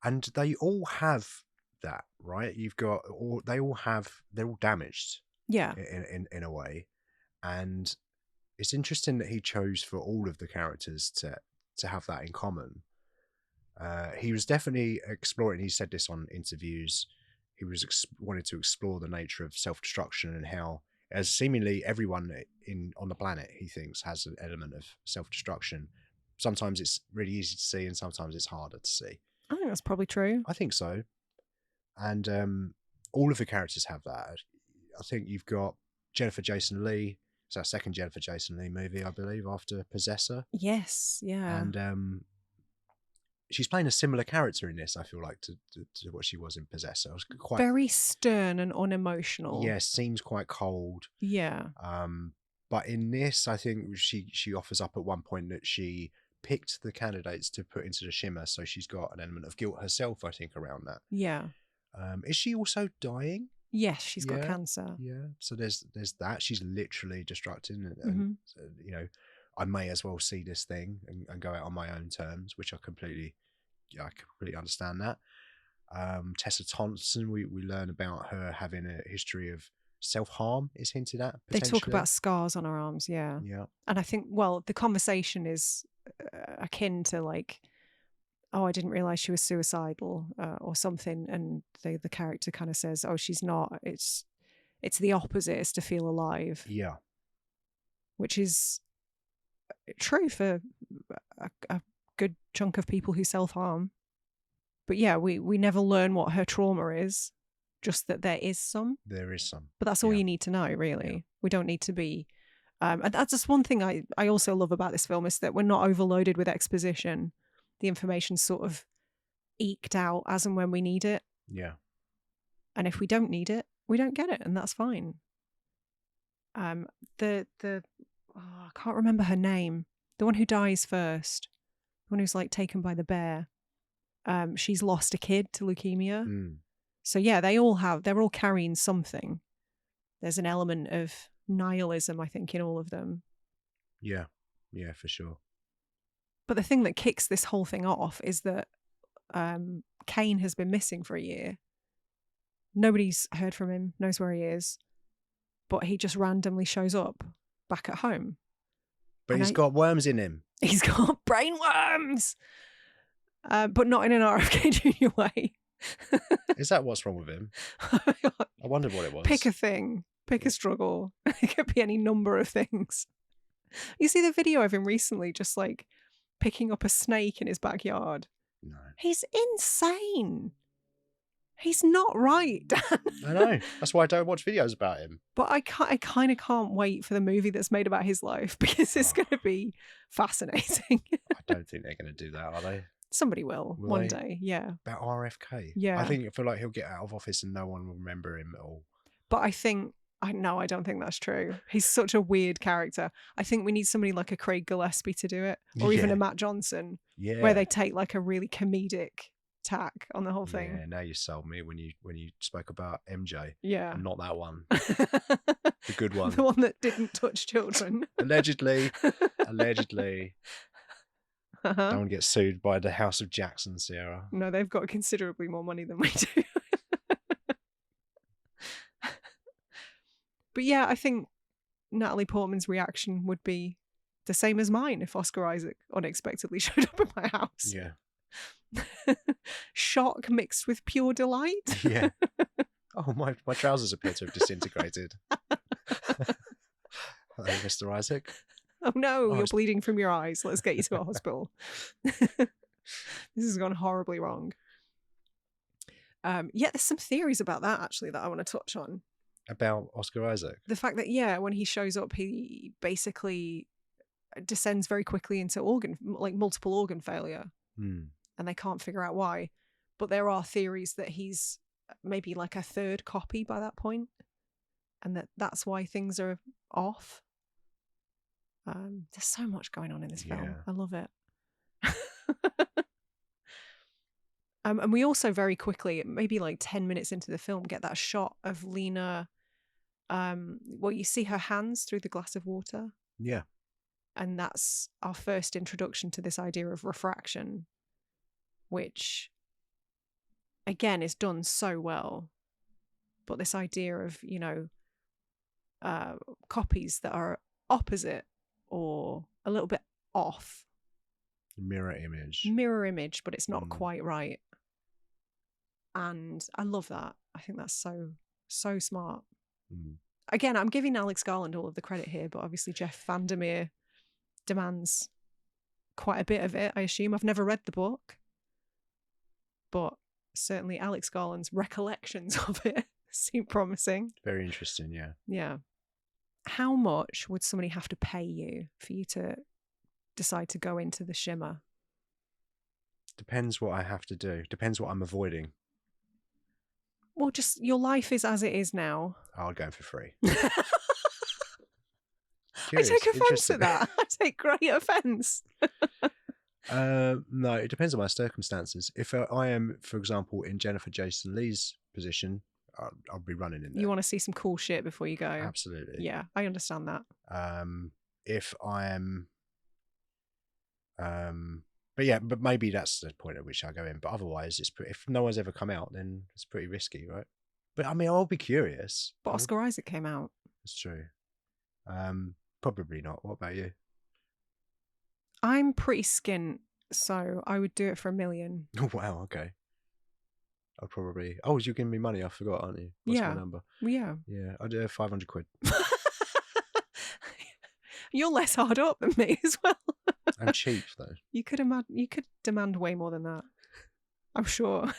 And they all have that, right? They're all damaged. Yeah. In a way. And it's interesting that he chose for all of the characters to have that in common. He was definitely exploring, he said this on interviews, he was wanted to explore the nature of self-destruction and how, as seemingly everyone on the planet, he thinks, has an element of self-destruction. Sometimes it's really easy to see and sometimes it's harder to see. I think that's probably true. I think so. And all of the characters have that. I think you've got Jason Leigh. It's our second Jennifer Jason Leigh movie, I believe, after Possessor. Yes, yeah. And she's playing a similar character in this, I feel like, to what she was in Possessor. It was quite very stern and unemotional. Yeah, seems quite cold. Yeah. But in this, I think she offers up at one point that she picked the candidates to put into the Shimmer, so she's got an element of guilt herself, I think, around that. Yeah. Is she also dying? Yes, she's got cancer. Yeah, so there's that. She's literally destructing, and you know, I may as well see this thing and go out on my own terms, which I completely understand that. Tessa Thompson, we learn about her having a history of self-harm, is hinted at. They talk about scars on her arms, yeah. And I think, well, the conversation is akin to like, oh, I didn't realize she was suicidal or something, and the character kind of says, oh, she's not, it's the opposite, it's to feel alive. Yeah. Which is true for a good chunk of people who self-harm. But yeah, we never learn what her trauma is, just that there is some. There is some. But that's all you need to know, really. Yeah. We don't need to be... and that's just one thing I also love about this film, is that we're not overloaded with exposition. The information's sort of eked out as and when we need it. Yeah. And if we don't need it, we don't get it, and that's fine. I can't remember her name. The one who dies first. The one who's like taken by the bear. She's lost a kid to leukemia. So yeah, they're all carrying something. There's an element of nihilism, I think, in all of them. Yeah, for sure. But the thing that kicks this whole thing off is that Kane has been missing for a year. Nobody's heard from him, knows where he is, but he just randomly shows up back at home. But he's got worms in him. He's got brain worms, but not in an RFK Jr. way. Is that what's wrong with him? I wondered what it was. Pick a thing. Pick a struggle. It could be any number of things. You see the video of him recently just like picking up a snake in his backyard? No. He's insane. He's not right, Dan. I know. That's why I don't watch videos about him. But I kind of can't wait for the movie that's made about his life because it's going to be fascinating. I don't think they're going to do that, are they? Somebody will one day, yeah. About RFK? Yeah. I feel like he'll get out of office and no one will remember him at all. But I don't think that's true. He's such a weird character. I think we need somebody like a Craig Gillespie to do it, or even a Matt Johnson, where they take like a really comedic tack on the whole thing. Yeah, now you sold me when you spoke about MJ. Yeah. Not that one. The good one. The one that didn't touch children. Allegedly. Don't want to get sued by the House of Jackson, Sierra. No, they've got considerably more money than we do. But yeah, I think Natalie Portman's reaction would be the same as mine if Oscar Isaac unexpectedly showed up at my house. Yeah. Shock mixed with pure delight. Yeah. Oh, my trousers appear to have disintegrated. Hello, Mr. Isaac. Oh no, you're bleeding from your eyes. Let's get you to a hospital. This has gone horribly wrong. Yeah, there's some theories about that actually that I want to touch on. About Oscar Isaac? The fact that, when he shows up, he basically descends very quickly into multiple organ failure. And they can't figure out why. But there are theories that he's maybe like a third copy by that point, and that's why things are off. There's so much going on in this film. I love it. And we also very quickly, maybe like 10 minutes into the film, get that shot of Lena. You see her hands through the glass of water. Yeah. And that's our first introduction to this idea of refraction, which, again, is done so well. But this idea of, copies that are opposite or a little bit off. Mirror image, but it's not quite right. And I love that. I think that's so smart. Again, I'm giving Alex Garland all of the credit here, but obviously Jeff VanderMeer demands quite a bit of it, I assume. I've never read the book, but certainly Alex Garland's recollections of it seem promising. Very interesting, yeah. Yeah. How much would somebody have to pay you for you to decide to go into the Shimmer? Depends what I have to do. Depends what I'm avoiding. Well, just your life is as it is now. I'll go for free. I take offence at that. I take great offence. No, it depends on my circumstances. If I am, for example, in Jason Leigh's position, I'll be running in there. You want to see some cool shit before you go. Absolutely. Yeah, I understand that. If I am... But maybe that's the point at which I go in. But otherwise, if no one's ever come out, then it's pretty risky, right? But I mean, I'll be curious. But Oscar Isaac came out. That's true. Probably not. What about you? I'm pretty skint, so I would do it for $1 million. Oh, wow. Okay. I'll probably... Oh, you're giving me money. I forgot, aren't you? What's my number? Yeah. Yeah, I'd do 500 quid. You're less hard up than me as well. I'm cheap, though. You could demand way more than that. I'm sure.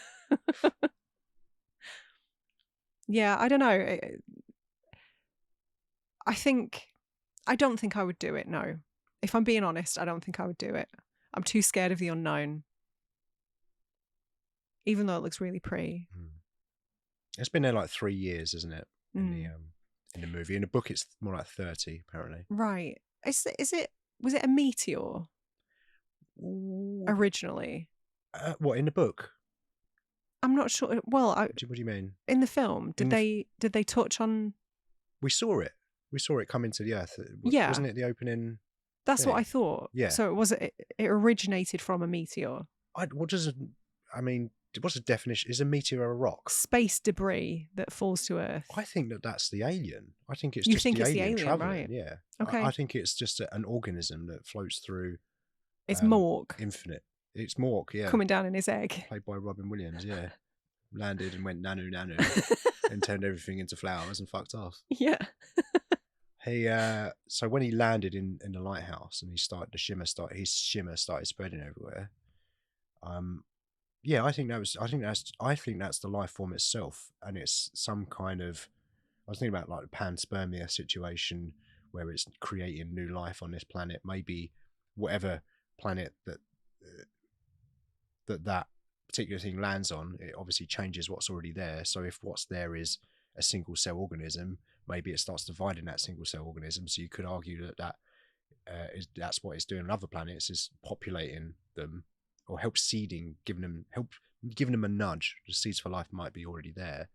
Yeah, I don't know. I don't think I would do it, no. If I'm being honest, I don't think I would do it. I'm too scared of the unknown. Even though it looks really pretty. It's been there like 3 years, isn't it? In the movie. In the book, it's more like 30, apparently. Right. Was it a meteor originally? What, in the book? I'm not sure. Well, what do you mean? In the film, did they touch on? We saw it. We saw it come into the earth. Yeah. Wasn't it the opening? That's what I thought. Yeah. So it originated from a meteor. What does I mean, what's the definition? Is a meteor a rock? Space debris that falls to Earth. I think that's the alien. I think it's You just think the it's the alien alien, traveling. right? Yeah. Okay. I think it's just an organism that floats through. It's Mork. Infinite. It's Mork, yeah. Coming down in his egg. Played by Robin Williams, yeah. Landed and went nanu nanu and turned everything into flowers and fucked off. Yeah. So when he landed in the lighthouse and his shimmer started spreading everywhere. Yeah, I think that's the life form itself, and it's some kind of. I was thinking about like the panspermia situation where it's creating new life on this planet. Maybe whatever planet that particular thing lands on, it obviously changes what's already there. So if what's there is a single cell organism, maybe it starts dividing that single cell organism. So you could argue that's what it's doing on other planets, is populating them or help seeding, giving them a nudge. The seeds for life might be already there.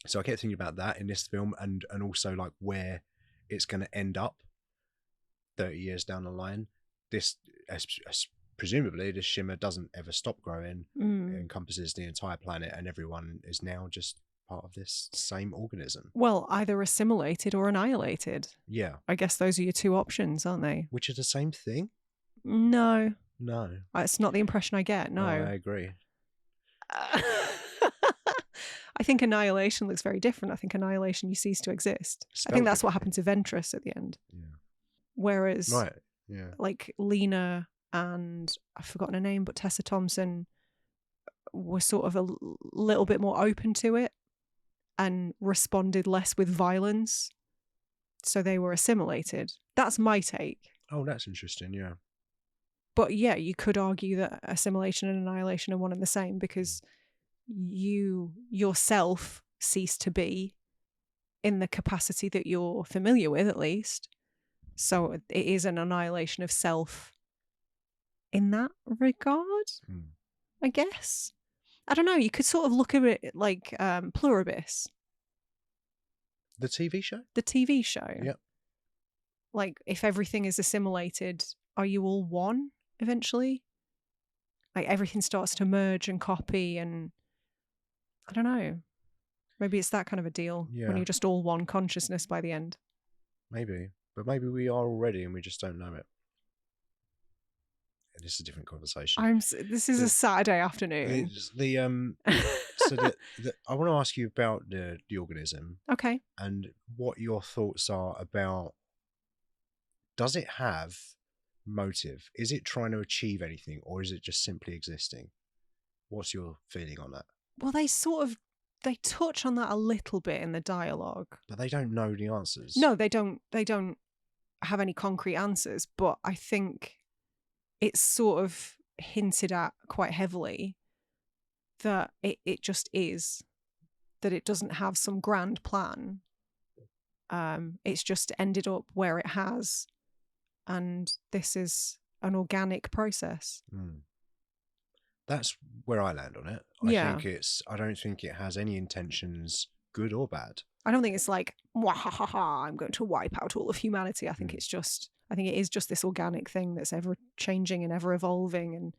So I kept thinking about that in this film, and also like where it's going to end up 30 years down the line. This, presumably, this shimmer doesn't ever stop growing. It encompasses the entire planet, and everyone is now just part of this same organism. Well, either assimilated or annihilated. Yeah. I guess those are your two options, aren't they? Which are the same thing? No. No. It's not the impression I get, no. Oh, I agree. I think Annihilation looks very different. I think Annihilation, you cease to exist. I think that's what happened to Ventress at the end. Yeah. Whereas, right. Yeah. like Lena and, I've forgotten her name, but Tessa Thompson were sort of a little bit more open to it and responded less with violence. So they were assimilated. That's my take. Oh, that's interesting, yeah. But yeah, you could argue that assimilation and annihilation are one and the same, because you yourself cease to be in the capacity that you're familiar with, at least. So it is an annihilation of self in that regard, I guess. I don't know. You could sort of look at it like Pluribus. The TV show? The TV show. Yep. Like, if everything is assimilated, are you all one eventually? Like, everything starts to merge and copy, and I don't know. Maybe it's that kind of a deal when you're just all one consciousness by the end. Maybe. But maybe we are already and we just don't know it. And this is a different conversation. This is a Saturday afternoon. I want to ask you about the organism. Okay. And what your thoughts are about, does it have motive? Is it trying to achieve anything, or is it just simply existing? What's your feeling on that? Well, they touch on that a little bit in the dialogue. But they don't know the answers. No, they don't have any concrete answers, but I think it's sort of hinted at quite heavily that it just is, that it doesn't have some grand plan. It's just ended up where it has, and this is an organic process. That's where I land on it. I don't think it has any intentions, good or bad. I don't think it's like, I'm going to wipe out all of humanity. I think it is just this organic thing that's ever changing and ever evolving and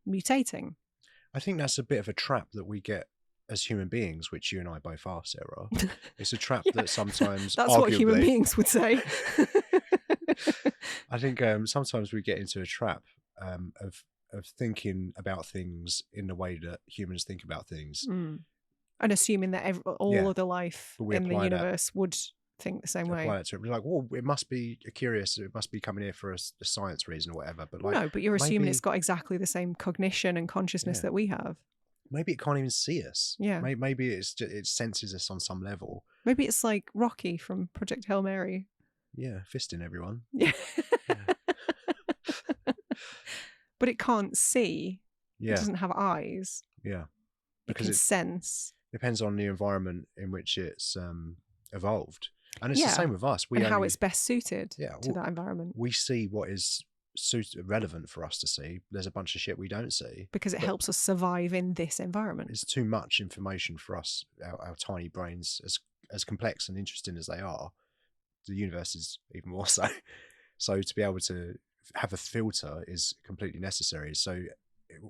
mutating. I think that's a bit of a trap that we get as human beings, which you and I both are, Sarah. It's a trap that sometimes that's what human beings would say. I think sometimes we get into a trap of thinking about things in the way that humans think about things. And assuming that all other life in the universe would think the same way. Apply it to it. We're like, well, it must be curious. It must be coming here for a science reason or whatever. But like, no, but you're assuming it's got exactly the same cognition and consciousness that we have. Maybe it can't even see us. Yeah. Maybe it senses us on some level. Maybe it's like Rocky from Project Hail Mary. Yeah, fisting everyone. Yeah. But it can't see. Yeah. It doesn't have eyes. Yeah. Because it can sense. Depends on the environment in which it's evolved. And it's the same with us. How it's best suited to that environment. We see what is relevant for us to see. There's a bunch of shit we don't see. Because it helps us survive in this environment. It's too much information for us, our tiny brains, as complex and interesting as they are. The universe is even more so. So to be able to have a filter is completely necessary. So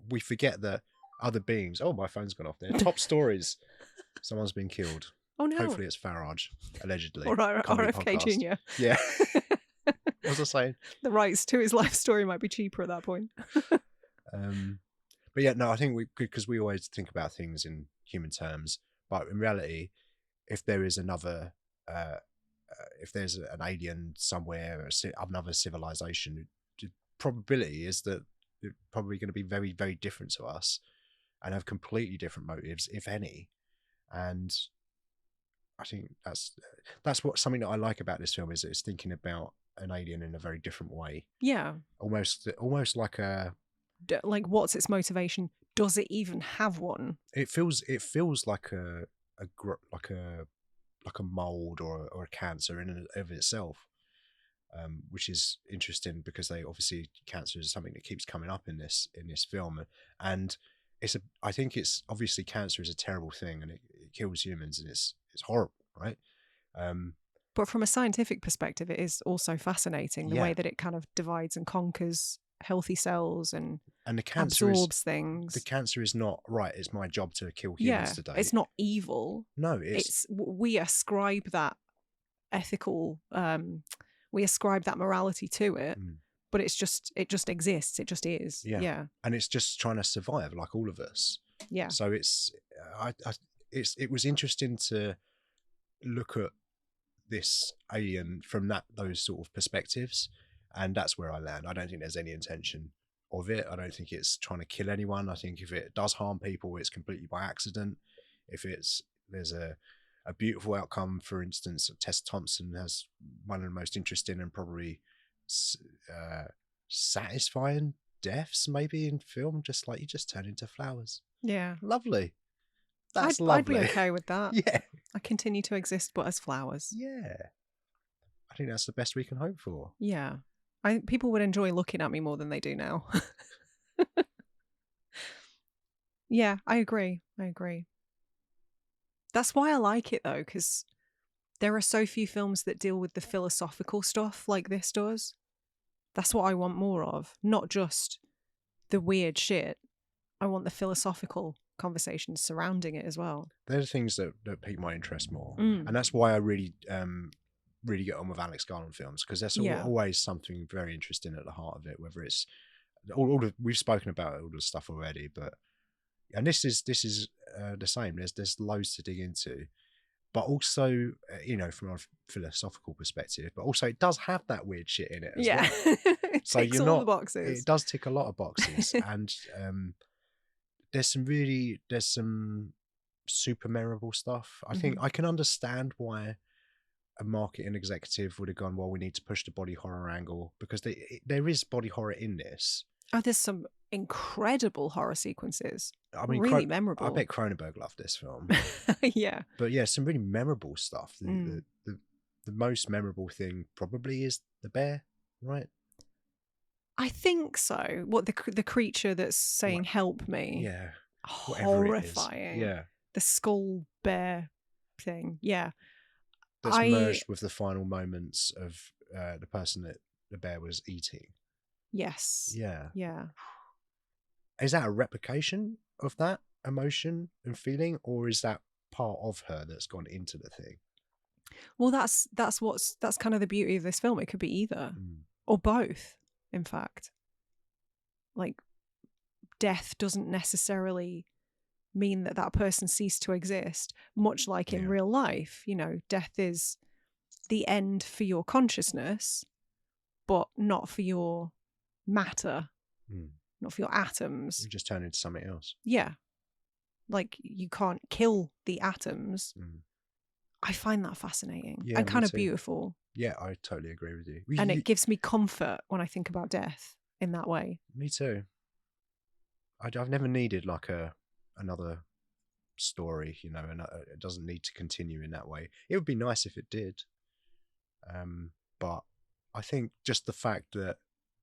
we forget that other beings. Oh, my phone's gone off there. Top stories. Someone's been killed. Oh no. Hopefully it's Farage, allegedly. Or RFK Jr. Yeah. What was I saying? The rights to his life story might be cheaper at that point. But yeah, no, I think because we always think about things in human terms, but in reality, if there is another, if there's an alien somewhere, another civilization, the probability is that they're probably going to be very, very different to us and have completely different motives, if any. And I think that's what something that I like about this film is it's thinking about an alien in a very different way. Yeah. Almost like a... Like, what's its motivation? Does it even have one? It feels like a mold or a cancer in and of itself, which is interesting because cancer is something that keeps coming up in this film, and I think it's obviously cancer is a terrible thing and it kills humans and it's horrible, right? But from a scientific perspective, it is also fascinating the way that it kind of divides and conquers healthy cells and the cancer absorbs things. The cancer is not right. It's my job to kill humans today. It's not evil. No, we ascribe that ethical, we ascribe that morality to it, but it just exists. It just is. Yeah. And it's just trying to survive, like all of us. Yeah. So it was interesting to look at this alien from those sort of perspectives, and that's where I land. I don't think there's any intention of it. I don't think it's trying to kill anyone. I think if it does harm people, it's completely by accident. If there's a beautiful outcome, for instance, Tessa Thompson has one of the most interesting and probably satisfying deaths maybe in film, just like you just turn into flowers. Yeah. Lovely. That's lovely. I'd be okay with that. Yeah. I continue to exist, but as flowers. Yeah. I think that's the best we can hope for. Yeah. People would enjoy looking at me more than they do now. Yeah, I agree. That's why I like it, though, because there are so few films that deal with the philosophical stuff like this does. That's what I want more of. Not just the weird shit. I want the philosophical conversations surrounding it as well. They're the things that pique my interest more. And that's why I really get on with Alex Garland films, because there's always something very interesting at the heart of it, whether it's we've spoken about all the stuff already, and this is the same. There's loads to dig into, but also from a philosophical perspective, but also it does have that weird shit in it as well. It so ticks all the boxes. It does tick a lot of boxes. And there's some super memorable stuff. I think I can understand why a marketing executive would have gone, well, we need to push the body horror angle, because there is body horror in this. Oh, there's some incredible horror sequences. I mean, really memorable. I bet Cronenberg loved this film. Yeah. But yeah, some really memorable stuff. The most memorable thing probably is the bear, right? I think so. What, the creature that's saying, help me? Yeah. Horrifying. Yeah. The skull bear thing. Yeah. That's merged with the final moments of the person that the bear was eating. Yes. Yeah. Yeah. Is that a replication of that emotion and feeling, or is that part of her that's gone into the thing? Well, that's kind of the beauty of this film. It could be either or both, in fact. Like, death doesn't necessarily mean that person ceased to exist, much like in real life. Death is the end for your consciousness, but not for your matter, not for your atoms. You just turn into something else. Yeah. Like, you can't kill the atoms. I find that fascinating and kind of beautiful. Yeah, I totally agree with you. And it gives me comfort when I think about death in that way. Me too. I've never needed like another story, and it doesn't need to continue in that way. It would be nice if it did. But I think just the fact that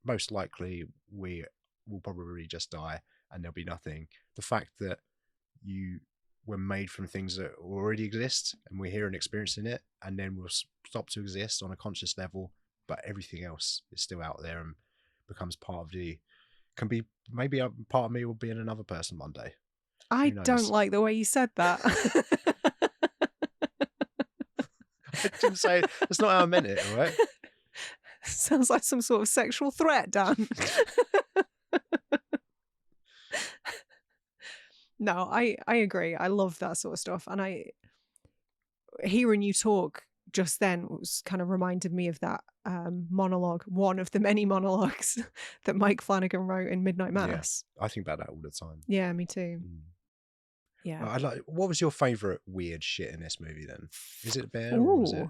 most likely we will probably just die and there'll be nothing. The fact that you were made from things that already exist and we're here and experiencing it, and then we'll stop to exist on a conscious level, but everything else is still out there and becomes part of the can be, maybe a part of me will be in another person one day. I don't like the way you said that. I didn't say it. That's not how I meant it, all right? Sounds like some sort of sexual threat, Dan. No, I agree. I love that sort of stuff. And hearing you talk just then was kind of reminded me of that monologue, one of the many monologues that Mike Flanagan wrote in Midnight Mass. Yeah, I think about that all the time. Yeah, me too. Yeah. What was your favourite weird shit in this movie then? Is it bear or was it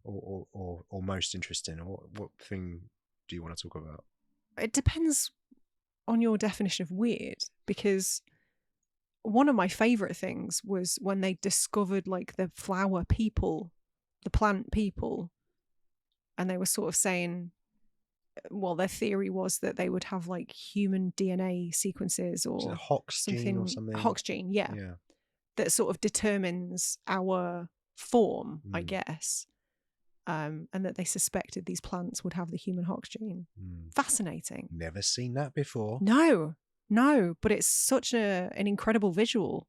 or most interesting? Or what thing do you want to talk about? It depends on your definition of weird, because one of my favourite things was when they discovered like the flower people, the plant people, and they were sort of saying, well, their theory was that they would have like human DNA sequences or Hox gene or something. Hox gene, yeah. That sort of determines our form, I guess. And that they suspected these plants would have the human Hox gene. Fascinating. Never seen that before. No, but it's such an incredible visual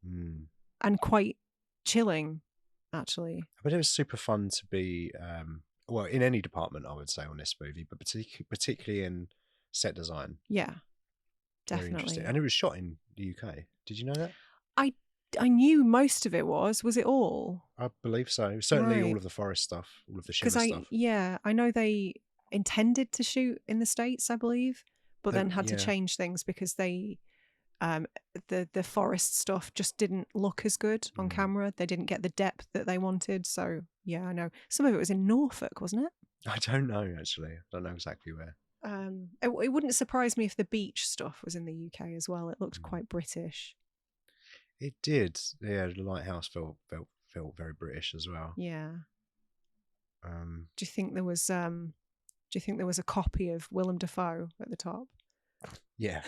and quite chilling, actually. But it was super fun to be, well, in any department, I would say, on this movie, but particularly in set design. Yeah, Very definitely. interesting. And it was shot in the UK. Did you know that? I knew most of it was. Was it all? I believe so. Certainly all of the forest stuff, all of the Shimmer stuff. Yeah, I know they intended to shoot in the States, I believe, but then had to change things because they, the forest stuff just didn't look as good on camera. They didn't get the depth that they wanted. So yeah, I know. Some of it was in Norfolk, wasn't it? I don't know, actually. I don't know exactly where. It wouldn't surprise me if the beach stuff was in the UK as well. It looked quite British. It did. Yeah, the lighthouse felt very British as well. Yeah. Do you think there was a copy of Willem Dafoe at the top? Yeah.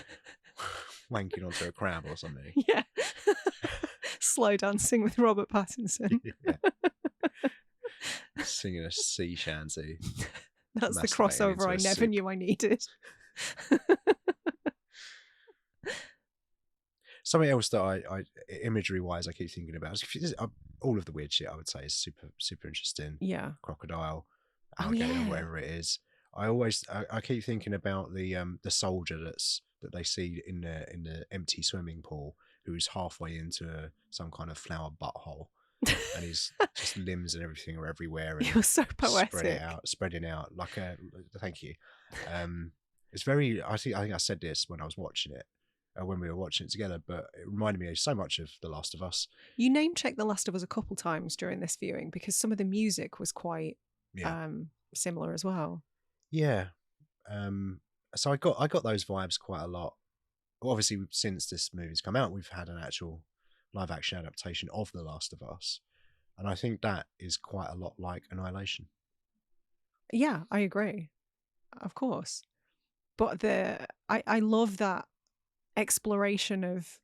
Wanking onto a crab or something. Yeah. Slow dancing with Robert Pattinson. Yeah. Singing a sea shanty. That's the crossover I never knew I needed. Something else that I imagery wise I keep thinking about is all of the weird shit I would say is super interesting. Yeah. Crocodile, alligator, whatever it is. I keep thinking about the soldier that they see in the empty swimming pool, who's halfway into some kind of flower butthole. And his just limbs and everything are everywhere. And you're so poetic. Spreading out like a. Thank you. It's very. I think I said this when I was watching it, when we were watching it together. But it reminded me so much of The Last of Us. You name checked The Last of Us a couple times during this viewing because some of the music was quite similar as well. Yeah. So I got those vibes quite a lot. Obviously, since this movie's come out, we've had an actual live action adaptation of The Last of Us, and I think that is quite a lot like Annihilation. Yeah, I agree, of course. But I love that exploration of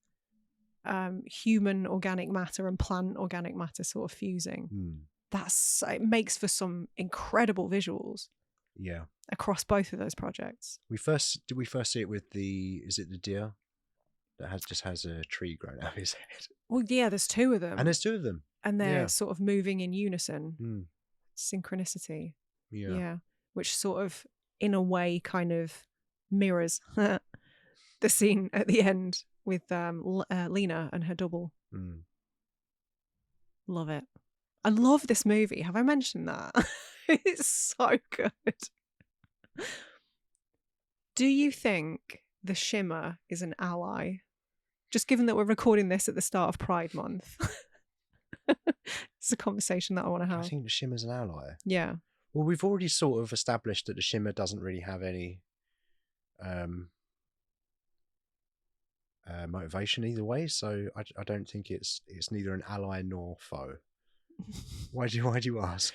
human organic matter and plant organic matter sort of fusing. It makes for some incredible visuals. Yeah, across both of those projects. Did we first see it with the deer that just has a tree growing out of his head? Well, yeah, there's two of them. And there's two of them. And they're sort of moving in unison. Synchronicity. Yeah. Which sort of, in a way, kind of mirrors the scene at the end with Lena and her double. Love it. I love this movie. Have I mentioned that? It's so good. Do you think the Shimmer is an ally? Just given that we're recording this at the start of Pride Month. It's a conversation that I want to have. I think the Shimmer's an ally. Yeah. Well, we've already sort of established that the Shimmer doesn't really have any motivation either way, so I don't think it's neither an ally nor foe. Why do you ask?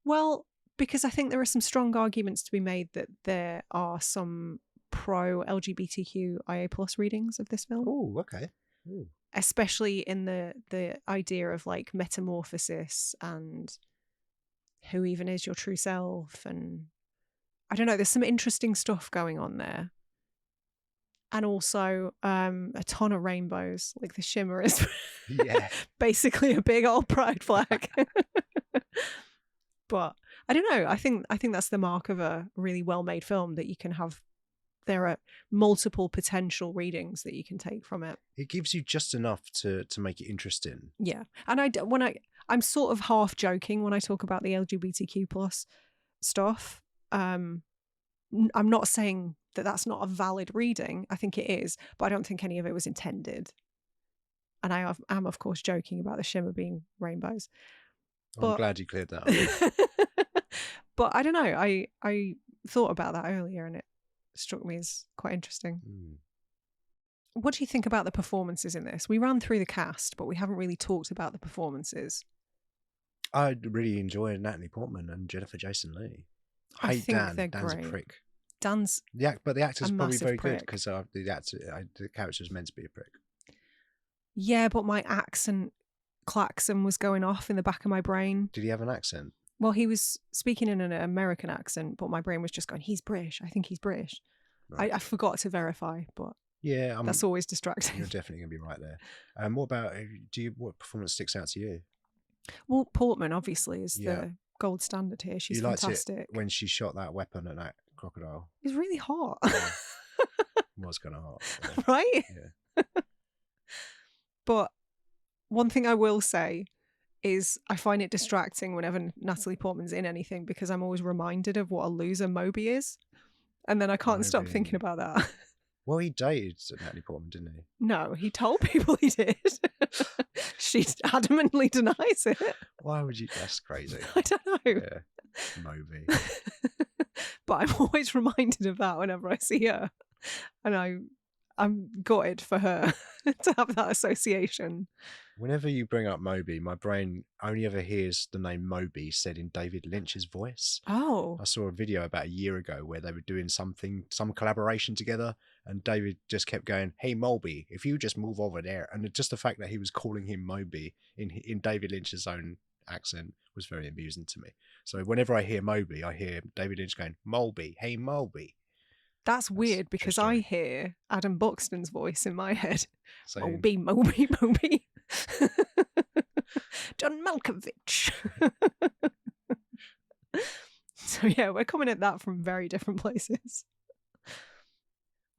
Well, because I think there are some strong arguments to be made that there are some pro-LGBTQIA+ readings of this film. Oh, okay. Ooh. Especially in the idea of like metamorphosis and who even is your true self, and I don't know, there's some interesting stuff going on there. and also a ton of rainbows. Like the Shimmer is Yeah. basically a big old pride flag. But I don't know. I think that's the mark of a really well-made film, that you can have. There are multiple potential readings that you can take from it. It gives you just enough to make it interesting. Yeah, and I'm sort of half joking when I talk about the LGBTQ plus stuff. I'm not saying that that's not a valid reading. I think it is, but I don't think any of it was intended. And I am, of course, joking about the Shimmer being rainbows. I'm glad you cleared that up. But I don't know. I thought about that earlier, and it struck me as quite interesting. What do you think about the performances in this? We ran through the cast, but we haven't really talked about the performances. I really enjoy Natalie Portman and Jason Leigh. I hate think Dan. they're Dan's great. a prick. Dan's but the actor's probably very prick. good, because the character's meant to be a prick. Yeah, but my accent klaxon was going off in the back of my brain. Did he have an accent? Well, he was speaking in an American accent, but my brain was just going, he's British. I think he's British. Right. I forgot to verify, but yeah, that's always distracting. You're definitely going to be right there. What about, what performance sticks out to you? Well, Portman, obviously, is the gold standard here. She's fantastic. It when she shot that weapon at that crocodile. It was really hot. Yeah. It was kind of hot. Yeah. Right? Yeah. But one thing I will say is I find it distracting whenever Natalie Portman's in anything, because I'm always reminded of what a loser Moby is. And then I can't stop thinking about that. Well, he dated Natalie Portman, didn't he? No, he told people he did. She adamantly denies it. Why would you? That's crazy. I don't know. Yeah. Moby. But I'm always reminded of that whenever I see her. And I'm gutted for her to have that association. Whenever you bring up Moby, my brain only ever hears the name Moby said in David Lynch's voice. Oh. I saw a video about a year ago where they were doing some collaboration together, and David just kept going, "Hey Moby, if you just move over there." And just the fact that he was calling him Moby in David Lynch's own accent was very amusing to me. So whenever I hear Moby, I hear David Lynch going, "Moby, hey Moby." That's weird, because I hear Adam Buxton's voice in my head. So, Moby, Moby, Moby. John Malkovich. So yeah, we're coming at that from very different places.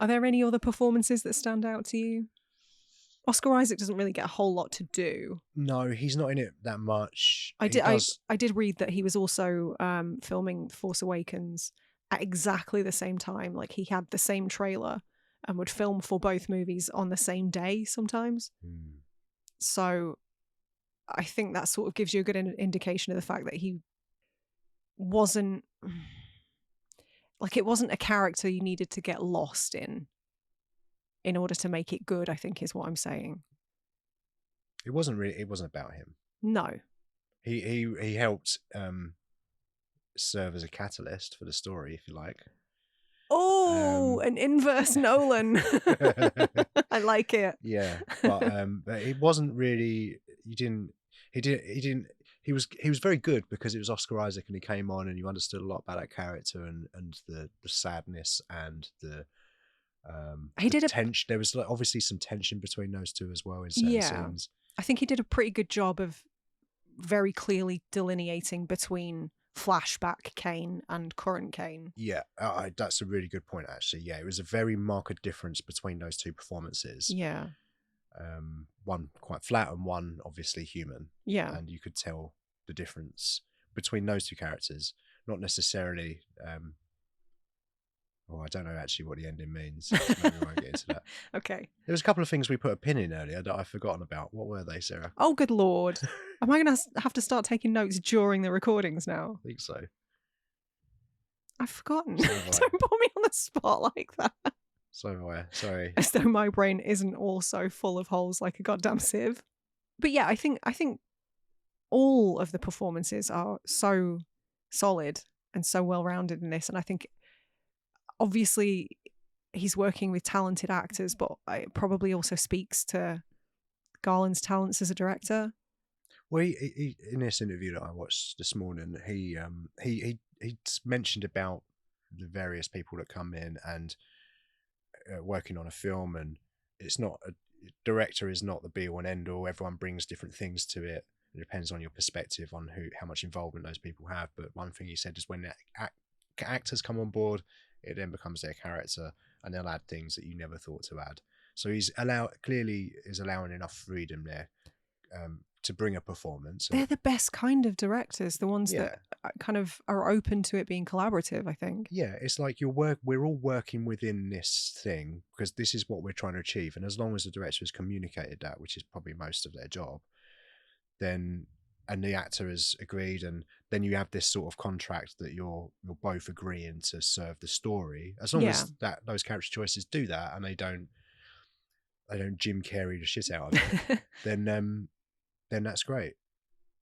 Are there any other performances that stand out to you? Oscar Isaac doesn't really get a whole lot to do. No, he's not in it that much. I did read that he was also filming Force Awakens at exactly the same time. Like, he had the same trailer and would film for both movies on the same day sometimes. So I think that sort of gives you a good indication of the fact that he wasn't, like, it wasn't a character you needed to get lost in order to make it good, I think is what I'm saying. It wasn't about him. No. He helped serve as a catalyst for the story, if you like. Oh, an inverse Nolan. I like it. Yeah, but it wasn't really. He was very good because it was Oscar Isaac, and he came on, and you understood a lot about that character and the sadness and the tension. There was obviously some tension between those two as well in certain scenes. I think he did a pretty good job of very clearly delineating between flashback Kane and current Kane. Yeah, that's a really good point, actually. Yeah, it was a very marked difference between those two performances. Yeah. One quite flat and one obviously human. Yeah. And you could tell the difference between those two characters. Not necessarily... I don't know actually what the ending means. So maybe we won't get into that. Okay. There was a couple of things we put a pin in earlier that I've forgotten about. What were they, Sarah? Oh, good Lord. Am I going to have to start taking notes during the recordings now? I think so. I've forgotten. Don't put me on the spot like that. So have I. Sorry. As though my brain isn't also full of holes like a goddamn sieve. But yeah, I think all of the performances are so solid and so well-rounded in this. And I think obviously he's working with talented actors, but it probably also speaks to Garland's talents as a director. Well, he in this interview that I watched this morning, he mentioned about the various people that come in, and working on a film, and it's not a director is not the be all and end all. Everyone brings different things to it. It depends on your perspective on how much involvement those people have. But one thing he said is when the actors come on board, it then becomes their character, and they'll add things that you never thought to add. So he's clearly allowing enough freedom there to bring a performance. They're the best kind of directors, the ones that kind of are open to it being collaborative, I think. Yeah, it's like we're all working within this thing because this is what we're trying to achieve. And as long as the director has communicated that, which is probably most of their job, then and the actor has agreed, and then you have this sort of contract that you're both agreeing to serve the story. As long as those character choices do that, and they don't Jim Carrey the shit out of it, then that's great.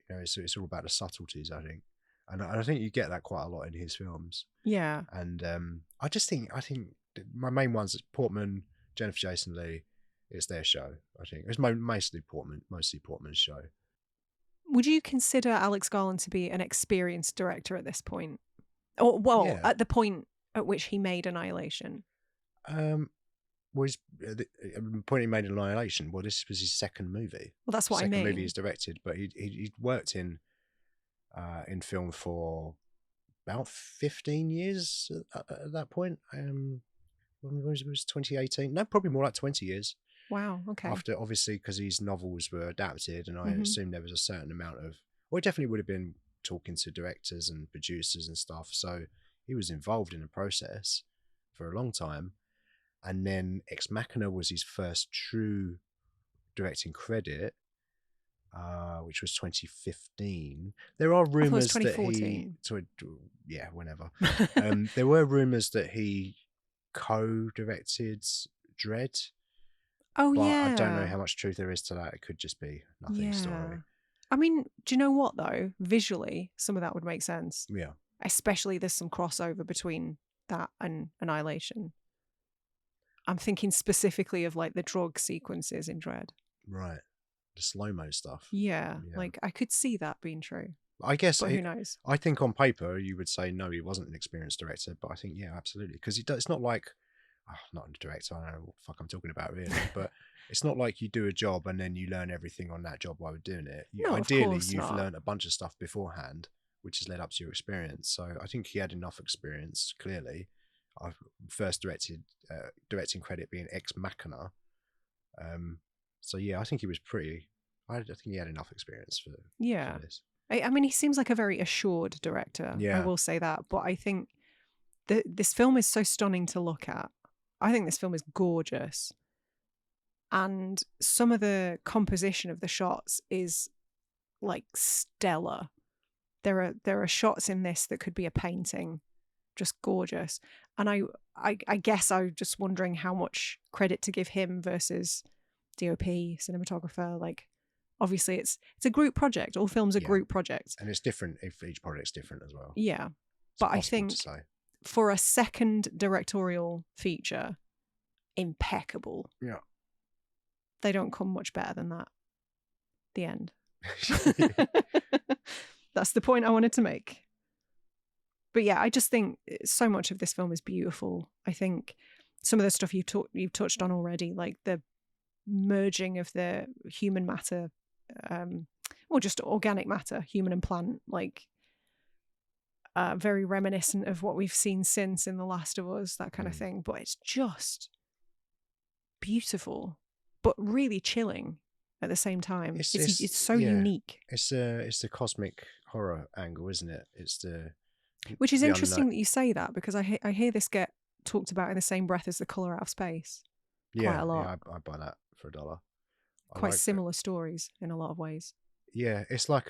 You know, it's all about the subtleties, I think, and I think you get that quite a lot in his films. Yeah, and I think my main ones is Portman, Jennifer Jason Leigh. It's their show. I think it's mostly Portman's show. Would you consider Alex Garland to be an experienced director at this point? Or, well, at the point at which he made Annihilation? Well, the point he made Annihilation, well, this was his second movie. Well, that's what I mean. Second movie he's directed, but he worked in film for about 15 years at that point. When was it 2018? No, probably more like 20 years. Wow, okay. After, obviously, because these novels were adapted, and I assume there was a certain amount of... Well, he definitely would have been talking to directors and producers and stuff, so he was involved in the process for a long time. And then Ex Machina was his first true directing credit, which was 2015. There are rumours that he... yeah, whenever. There were rumours that he co-directed Dread. Oh, but yeah. I don't know how much truth there is to that. It could just be nothing story. I mean, do you know what, though? Visually, some of that would make sense. Yeah. Especially there's some crossover between that and Annihilation. I'm thinking specifically of like the drug sequences in Dread. Right. The slow-mo stuff. Yeah. Like I could see that being true. I guess. But who knows? I think on paper you would say no, he wasn't an experienced director, but I think, yeah, absolutely. Because it's not like... not a director, I don't know what the fuck I'm talking about really, but it's not like you do a job and then you learn everything on that job while doing it. Ideally, you've learned a bunch of stuff beforehand, which has led up to your experience. So I think he had enough experience, clearly. I first directing credit being Ex Machina. So yeah, I think he was I think he had enough experience for this. I mean, he seems like a very assured director. Yeah. I will say that, but I think this film is so stunning to look at. I think this film is gorgeous. And some of the composition of the shots is like stellar. There are shots in this that could be a painting. Just gorgeous. And I guess I'm just wondering how much credit to give him versus DOP, cinematographer. Like, obviously it's a group project. All films are group projects. And it's different if each project's different as well. Yeah. But I think for a second directorial feature, impeccable. Yeah. They don't come much better than that. The end. That's the point I wanted to make. But yeah, I just think so much of this film is beautiful. I think some of the stuff you've touched on already, like the merging of the human matter, or just organic matter, human and plant, like very reminiscent of what we've seen since in The Last of Us, that kind of thing. But it's just beautiful, but really chilling at the same time. It's so unique. It's the cosmic horror angle, isn't it? Which is interesting that you say that, because I hear this get talked about in the same breath as The Colour Out of Space. Quite a lot. Yeah, I buy that for $1. Quite similar stories in a lot of ways. Yeah, it's like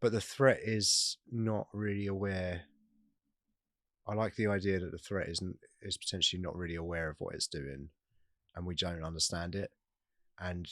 but the threat is not really aware. I like the idea that the threat is potentially not really aware of what it's doing, and we don't understand it, and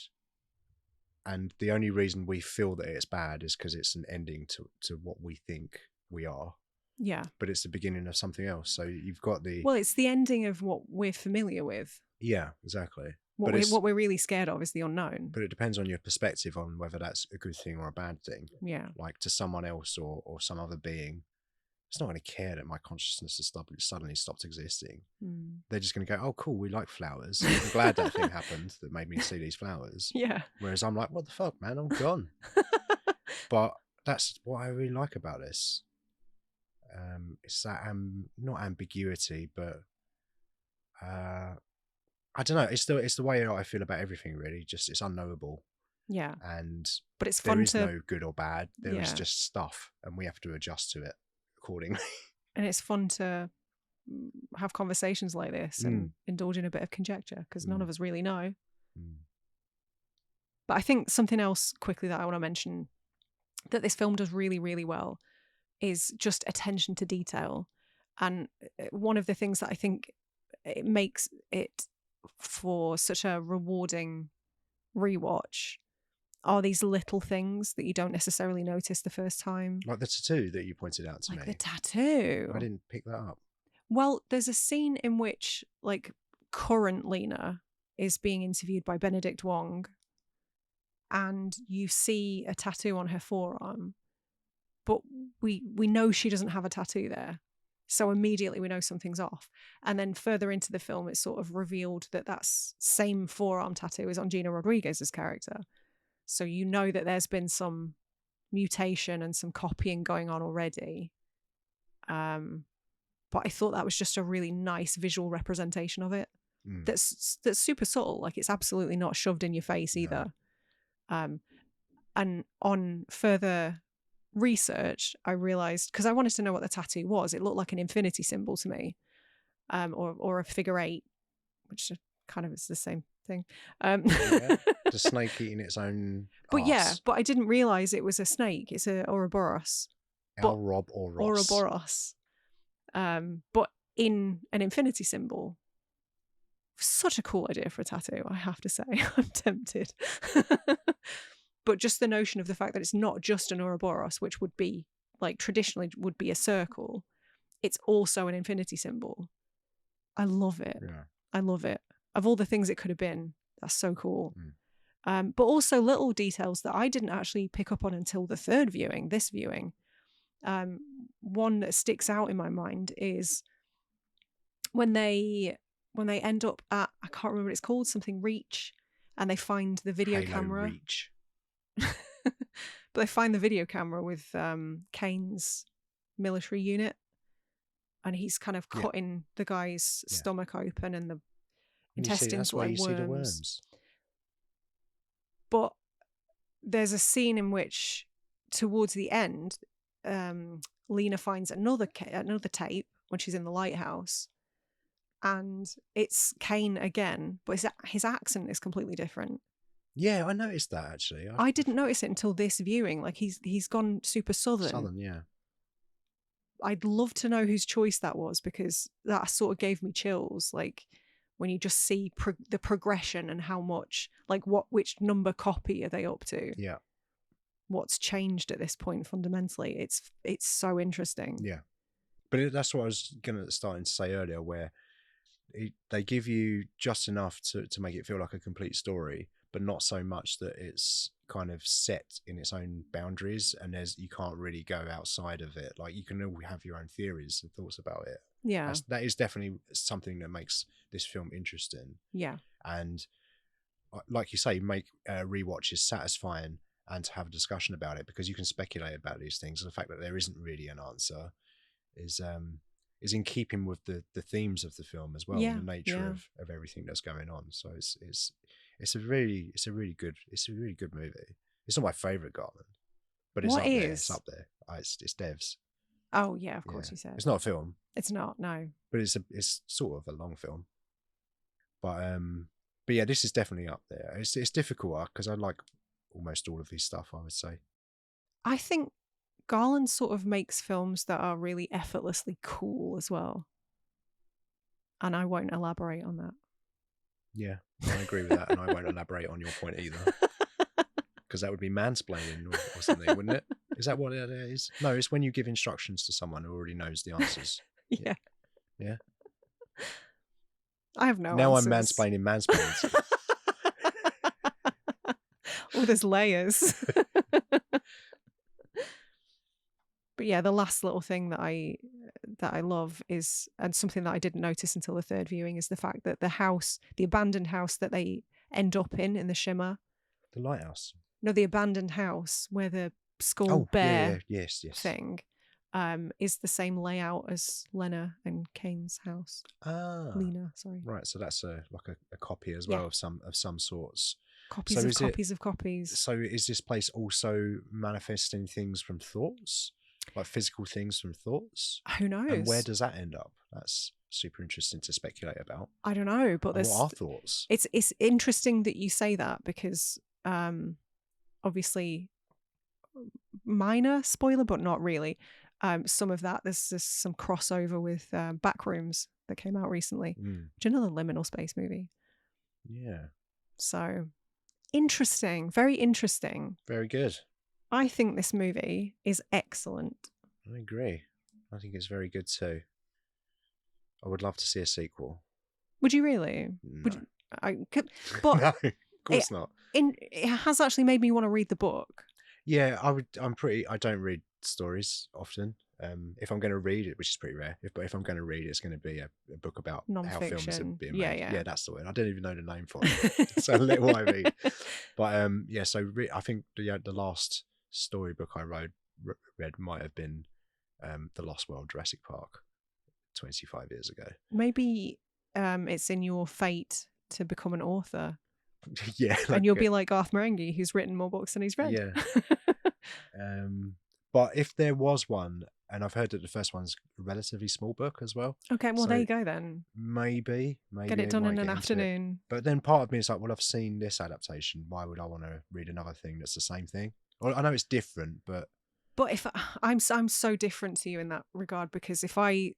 the only reason we feel that it's bad is because it's an ending to what we think we are. Yeah. But it's the beginning of something else. So you've got well, it's the ending of what we're familiar with. Yeah, exactly. What we're really scared of is the unknown. But it depends on your perspective on whether that's a good thing or a bad thing. Yeah. Like to someone else or some other being, it's not going to care that my consciousness has suddenly stopped existing. They're just going to go, oh, cool, we like flowers. I'm glad that thing happened that made me see these flowers. Yeah. Whereas I'm like, what the fuck, man? I'm gone. But that's what I really like about this. It's that not ambiguity, but I don't know. It's the way I feel about everything, really. Just it's unknowable. Yeah. But it's fun. There is no good or bad. There is just stuff, and we have to adjust to it accordingly. And it's fun to have conversations like this and indulge in a bit of conjecture, because none of us really know. But I think something else quickly that I want to mention that this film does really, really well is just attention to detail. And one of the things that I think it makes it for such a rewarding rewatch are these little things that you don't necessarily notice the first time. Like the tattoo that you pointed out to me. Like the tattoo. I didn't pick that up. Well, there's a scene in which, like, current Lena is being interviewed by Benedict Wong, and you see a tattoo on her forearm, but we know she doesn't have a tattoo there. So immediately we know something's off. And then further into the film, it's sort of revealed that that same forearm tattoo is on Gina Rodriguez's character. So you know that there's been some mutation and some copying going on already. But I thought that was just a really nice visual representation of it. That's super subtle. Like, it's absolutely not shoved in your face either. And on further research, I realized, because I wanted to know what the tattoo was, it looked like an infinity symbol to me, or a figure 8, which kind of is the same thing. The snake eating its own arse. But I didn't realize it was a snake. It's a Ouroboros. Ouroboros. But in an infinity symbol. Such a cool idea for a tattoo, I have to say. I'm tempted. But just the notion of the fact that it's not just an Ouroboros, which would be, like, traditionally would be a circle. It's also an infinity symbol. I love it. Yeah. I love it. Of all the things it could have been, that's so cool. But also little details that I didn't actually pick up on until the third viewing, this viewing. One that sticks out in my mind is when they end up at, I can't remember what it's called, something Reach, and they find the video camera. Reach. But they find the video camera with Kane's military unit, and he's kind of cutting the guy's stomach open, and the intestines were worms. But there's a scene in which, towards the end, Lena finds another tape when she's in the lighthouse, and it's Kane again, but his accent is completely different. Yeah, I noticed that, actually. I didn't notice it until this viewing. Like, he's gone super southern. Southern, yeah. I'd love to know whose choice that was, because that sort of gave me chills. Like, when you just see the progression and how much, like, which number copy are they up to? Yeah. What's changed at this point fundamentally? It's so interesting. Yeah. But that's what I was starting to say earlier, where they give you just enough to make it feel like a complete story, but not so much that it's kind of set in its own boundaries, and you can't really go outside of it. Like, you can all have your own theories and thoughts about it. Yeah. That is definitely something that makes this film interesting. Yeah. And like you say, make rewatches satisfying and to have a discussion about it, because you can speculate about these things. And the fact that there isn't really an answer is in keeping with the themes of the film as well, and the nature of everything that's going on. So it's a really good movie. It's not my favorite Garland, but it's up there. It's Dev's. Oh yeah, of course you said. It's not a film. It's not, no. But it's sort of a long film. But yeah, this is definitely up there. It's difficult because I like almost all of these stuff, I would say. I think Garland sort of makes films that are really effortlessly cool as well. And I won't elaborate on that. Yeah, I agree with that, and I won't elaborate on your point either. Because that would be mansplaining or something, wouldn't it? Is that what it is? No, it's when you give instructions to someone who already knows the answers. Yeah. Yeah? I have no now answers. I'm mansplaining. Oh, there's layers. But But yeah, the last little thing that I love is, and something that I didn't notice until the third viewing, is the fact that the abandoned house that they end up in the Shimmer. The lighthouse. No, the abandoned house where the skull Oh, bear yes. thing is the same layout as Lena and Kane's house. Lena, sorry. Right, so that's like a copy as Yeah. well of some sorts. Copies of copies of copies. So is this place also manifesting things from thoughts? Like physical things from thoughts? Who knows? And where does that end up? That's super interesting to speculate about. I don't know, but what are thoughts? It's interesting that you say that, because obviously minor spoiler, but not really. Some of that, there's some crossover with Backrooms that came out recently, which is another liminal space movie. Yeah. So interesting, very interesting. Very good. I think this movie is excellent. I agree. I think it's very good too. I would love to see a sequel. Would you really? No. Would you, I could, but no, of course not. It has actually made me want to read the book. Yeah, I don't read stories often. If I'm going to read it, which is pretty rare, if I'm going to read it, it's going to be a book about how films are being made. Yeah, that's the word. I don't even know the name for it. So let what I read. But yeah, so I think the last storybook I read might have been The Lost World, Jurassic Park, 25 years ago. Maybe it's in your fate to become an author. Yeah, and you'll be like Garth Marenghi, who's written more books than he's read. Yeah. But if there was one, and I've heard that the first one's a relatively small book as well. Okay, well, so there you go then. Maybe get it done in an afternoon. But then part of me is like, well, I've seen this adaptation. Why would I want to read another thing that's the same thing? Well, I know it's different, but if I'm so different to you in that regard, because if I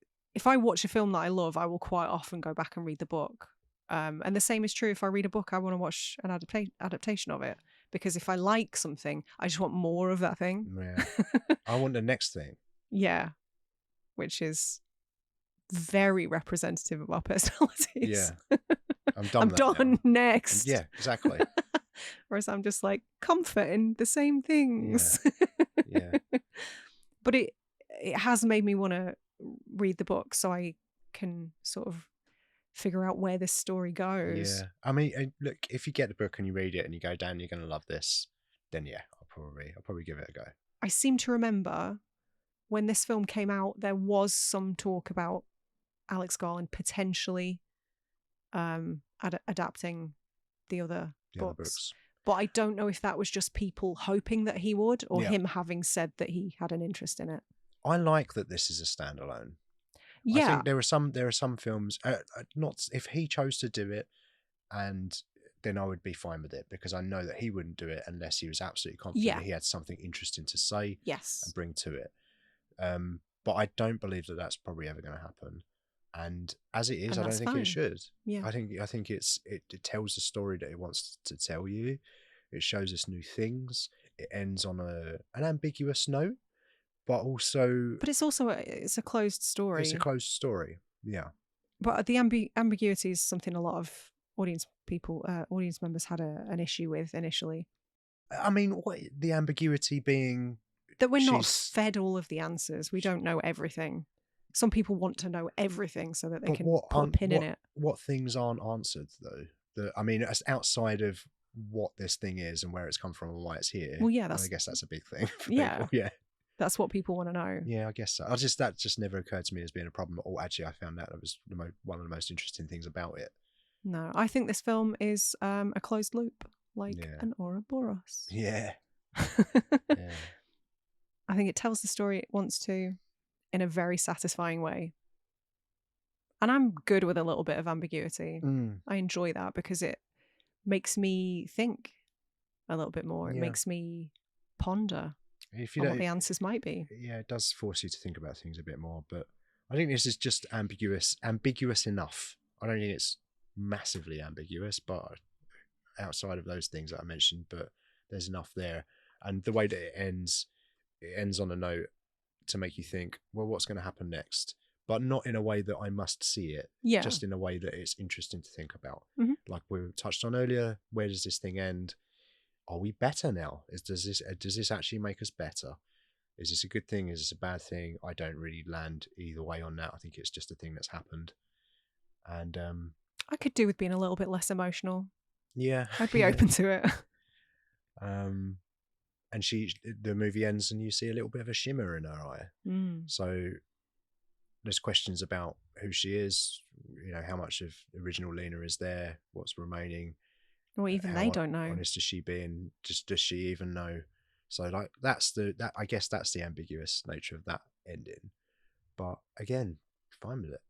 watch a film that I love, I will quite often go back and read the book. And the same is true if I read a book, I want to watch an adaptation of it, because if I like something, I just want more of that thing. Yeah. I want the next thing. Yeah, which is very representative of our personalities. Yeah, I'm done next. Yeah, exactly. Whereas I'm just like comfort in the same things. Yeah. But it has made me want to read the book so I can sort of figure out where this story goes. Yeah, I mean, look, if you get the book and you read it and you go, "Dan, you're going to love this," then yeah, I'll probably give it a go. I seem to remember when this film came out, there was some talk about Alex Garland potentially adapting the other books. But I don't know if that was just people hoping that he would, or him having said that he had an interest in it. I like that this is a standalone. Yeah, I think there are some films. Not if he chose to do it, and then I would be fine with it, because I know that he wouldn't do it unless he was absolutely confident that he had something interesting to say. Yes, and bring to it. But I don't believe that that's probably ever going to happen. And as it is, I don't think it should. Yeah, I think it tells the story that it wants to tell you. It shows us new things. It ends on an ambiguous note, but it's also it's a closed story. It's a closed story. Yeah. But the ambiguity is something a lot of audience members had an issue with initially. I mean, what the ambiguity being that we're not fed all of the answers. We don't know everything. Some people want to know everything so that they can put a pin in it. What things aren't answered though? I mean, it's outside of what this thing is and where it's come from and why it's here. Well, yeah, I guess that's a big thing. For yeah, people. Yeah. That's what people want to know. Yeah, I guess so. That just never occurred to me as being a problem at all. Actually, I found that was one of the most interesting things about it. No, I think this film is a closed loop, like an Ouroboros. Yeah. Yeah. I think it tells the story it wants to in a very satisfying way. And I'm good with a little bit of ambiguity. I enjoy that because it makes me think a little bit more. It makes me ponder on what the answers might be. Yeah, it does force you to think about things a bit more. But I think this is just ambiguous enough. I don't think it's massively ambiguous, but outside of those things that I mentioned, but there's enough there. And the way that it ends on a note to make you think, well, what's going to happen next? But not in a way that I must see it. Yeah. Just in a way that it's interesting to think about. Mm-hmm. Like we touched on earlier, where does this thing end? Are we better now? Does this actually make us better? Is this a good thing? Is this a bad thing? I don't really land either way on that. I think it's just a thing that's happened. And I could do with being a little bit less emotional. Yeah. I'd be open to it. And the movie ends and you see a little bit of a shimmer in her eye. So there's questions about who she is, how much of original Lena is there, what's remaining. Well, even they don't know. How honest is she being? Just does she even know? So like I guess that's the ambiguous nature of that ending. But again, fine with it.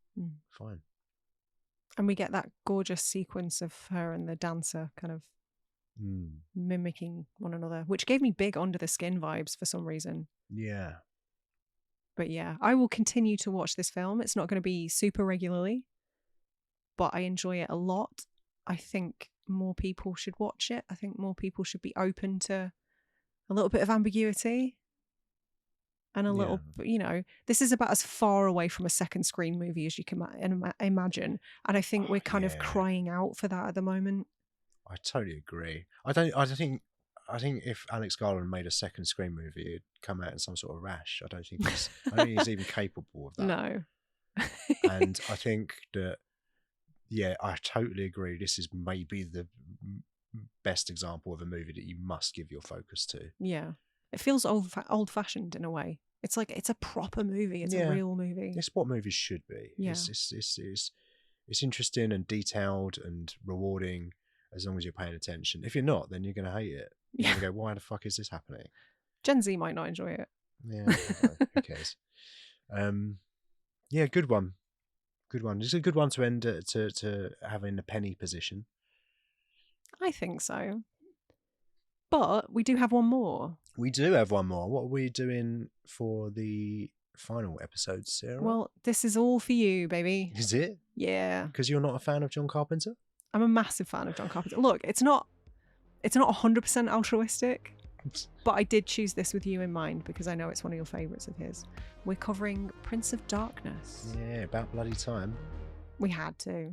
Fine. And we get that gorgeous sequence of her and the dancer kind of mimicking one another, which gave me big Under the Skin vibes for some reason. Yeah. But yeah, I will continue to watch this film. It's not going to be super regularly, but I enjoy it a lot. I think more people should watch it. I think more people should be open to a little bit of ambiguity. And a little, this is about as far away from a second screen movie as you can imagine. And I think we're kind of crying out for that at the moment. I totally agree. I think if Alex Garland made a second screen movie, it'd come out in some sort of rash. I don't think he's even capable of that. No. And I think that, I totally agree. This is maybe the best example of a movie that you must give your focus to. Yeah. It feels old-fashioned in a way. It's like it's a proper movie. It's a real movie. It's what movies should be. Yeah. It's interesting and detailed and rewarding as long as you're paying attention. If you're not, then you're going to hate it. You're going to go, why the fuck is this happening? Gen Z might not enjoy it. Yeah, who cares? Good one. Good one. It's a good one to end to have in the penny position. I think so. But we do have one more. We do have one more. What are we doing for the final episode, Sarah? Well, this is all for you, baby. Is it? Yeah. Because you're not a fan of John Carpenter? I'm a massive fan of John Carpenter. Look, it's not 100% altruistic, but I did choose this with you in mind because I know it's one of your favourites of his. We're covering Prince of Darkness. Yeah, about bloody time. We had to.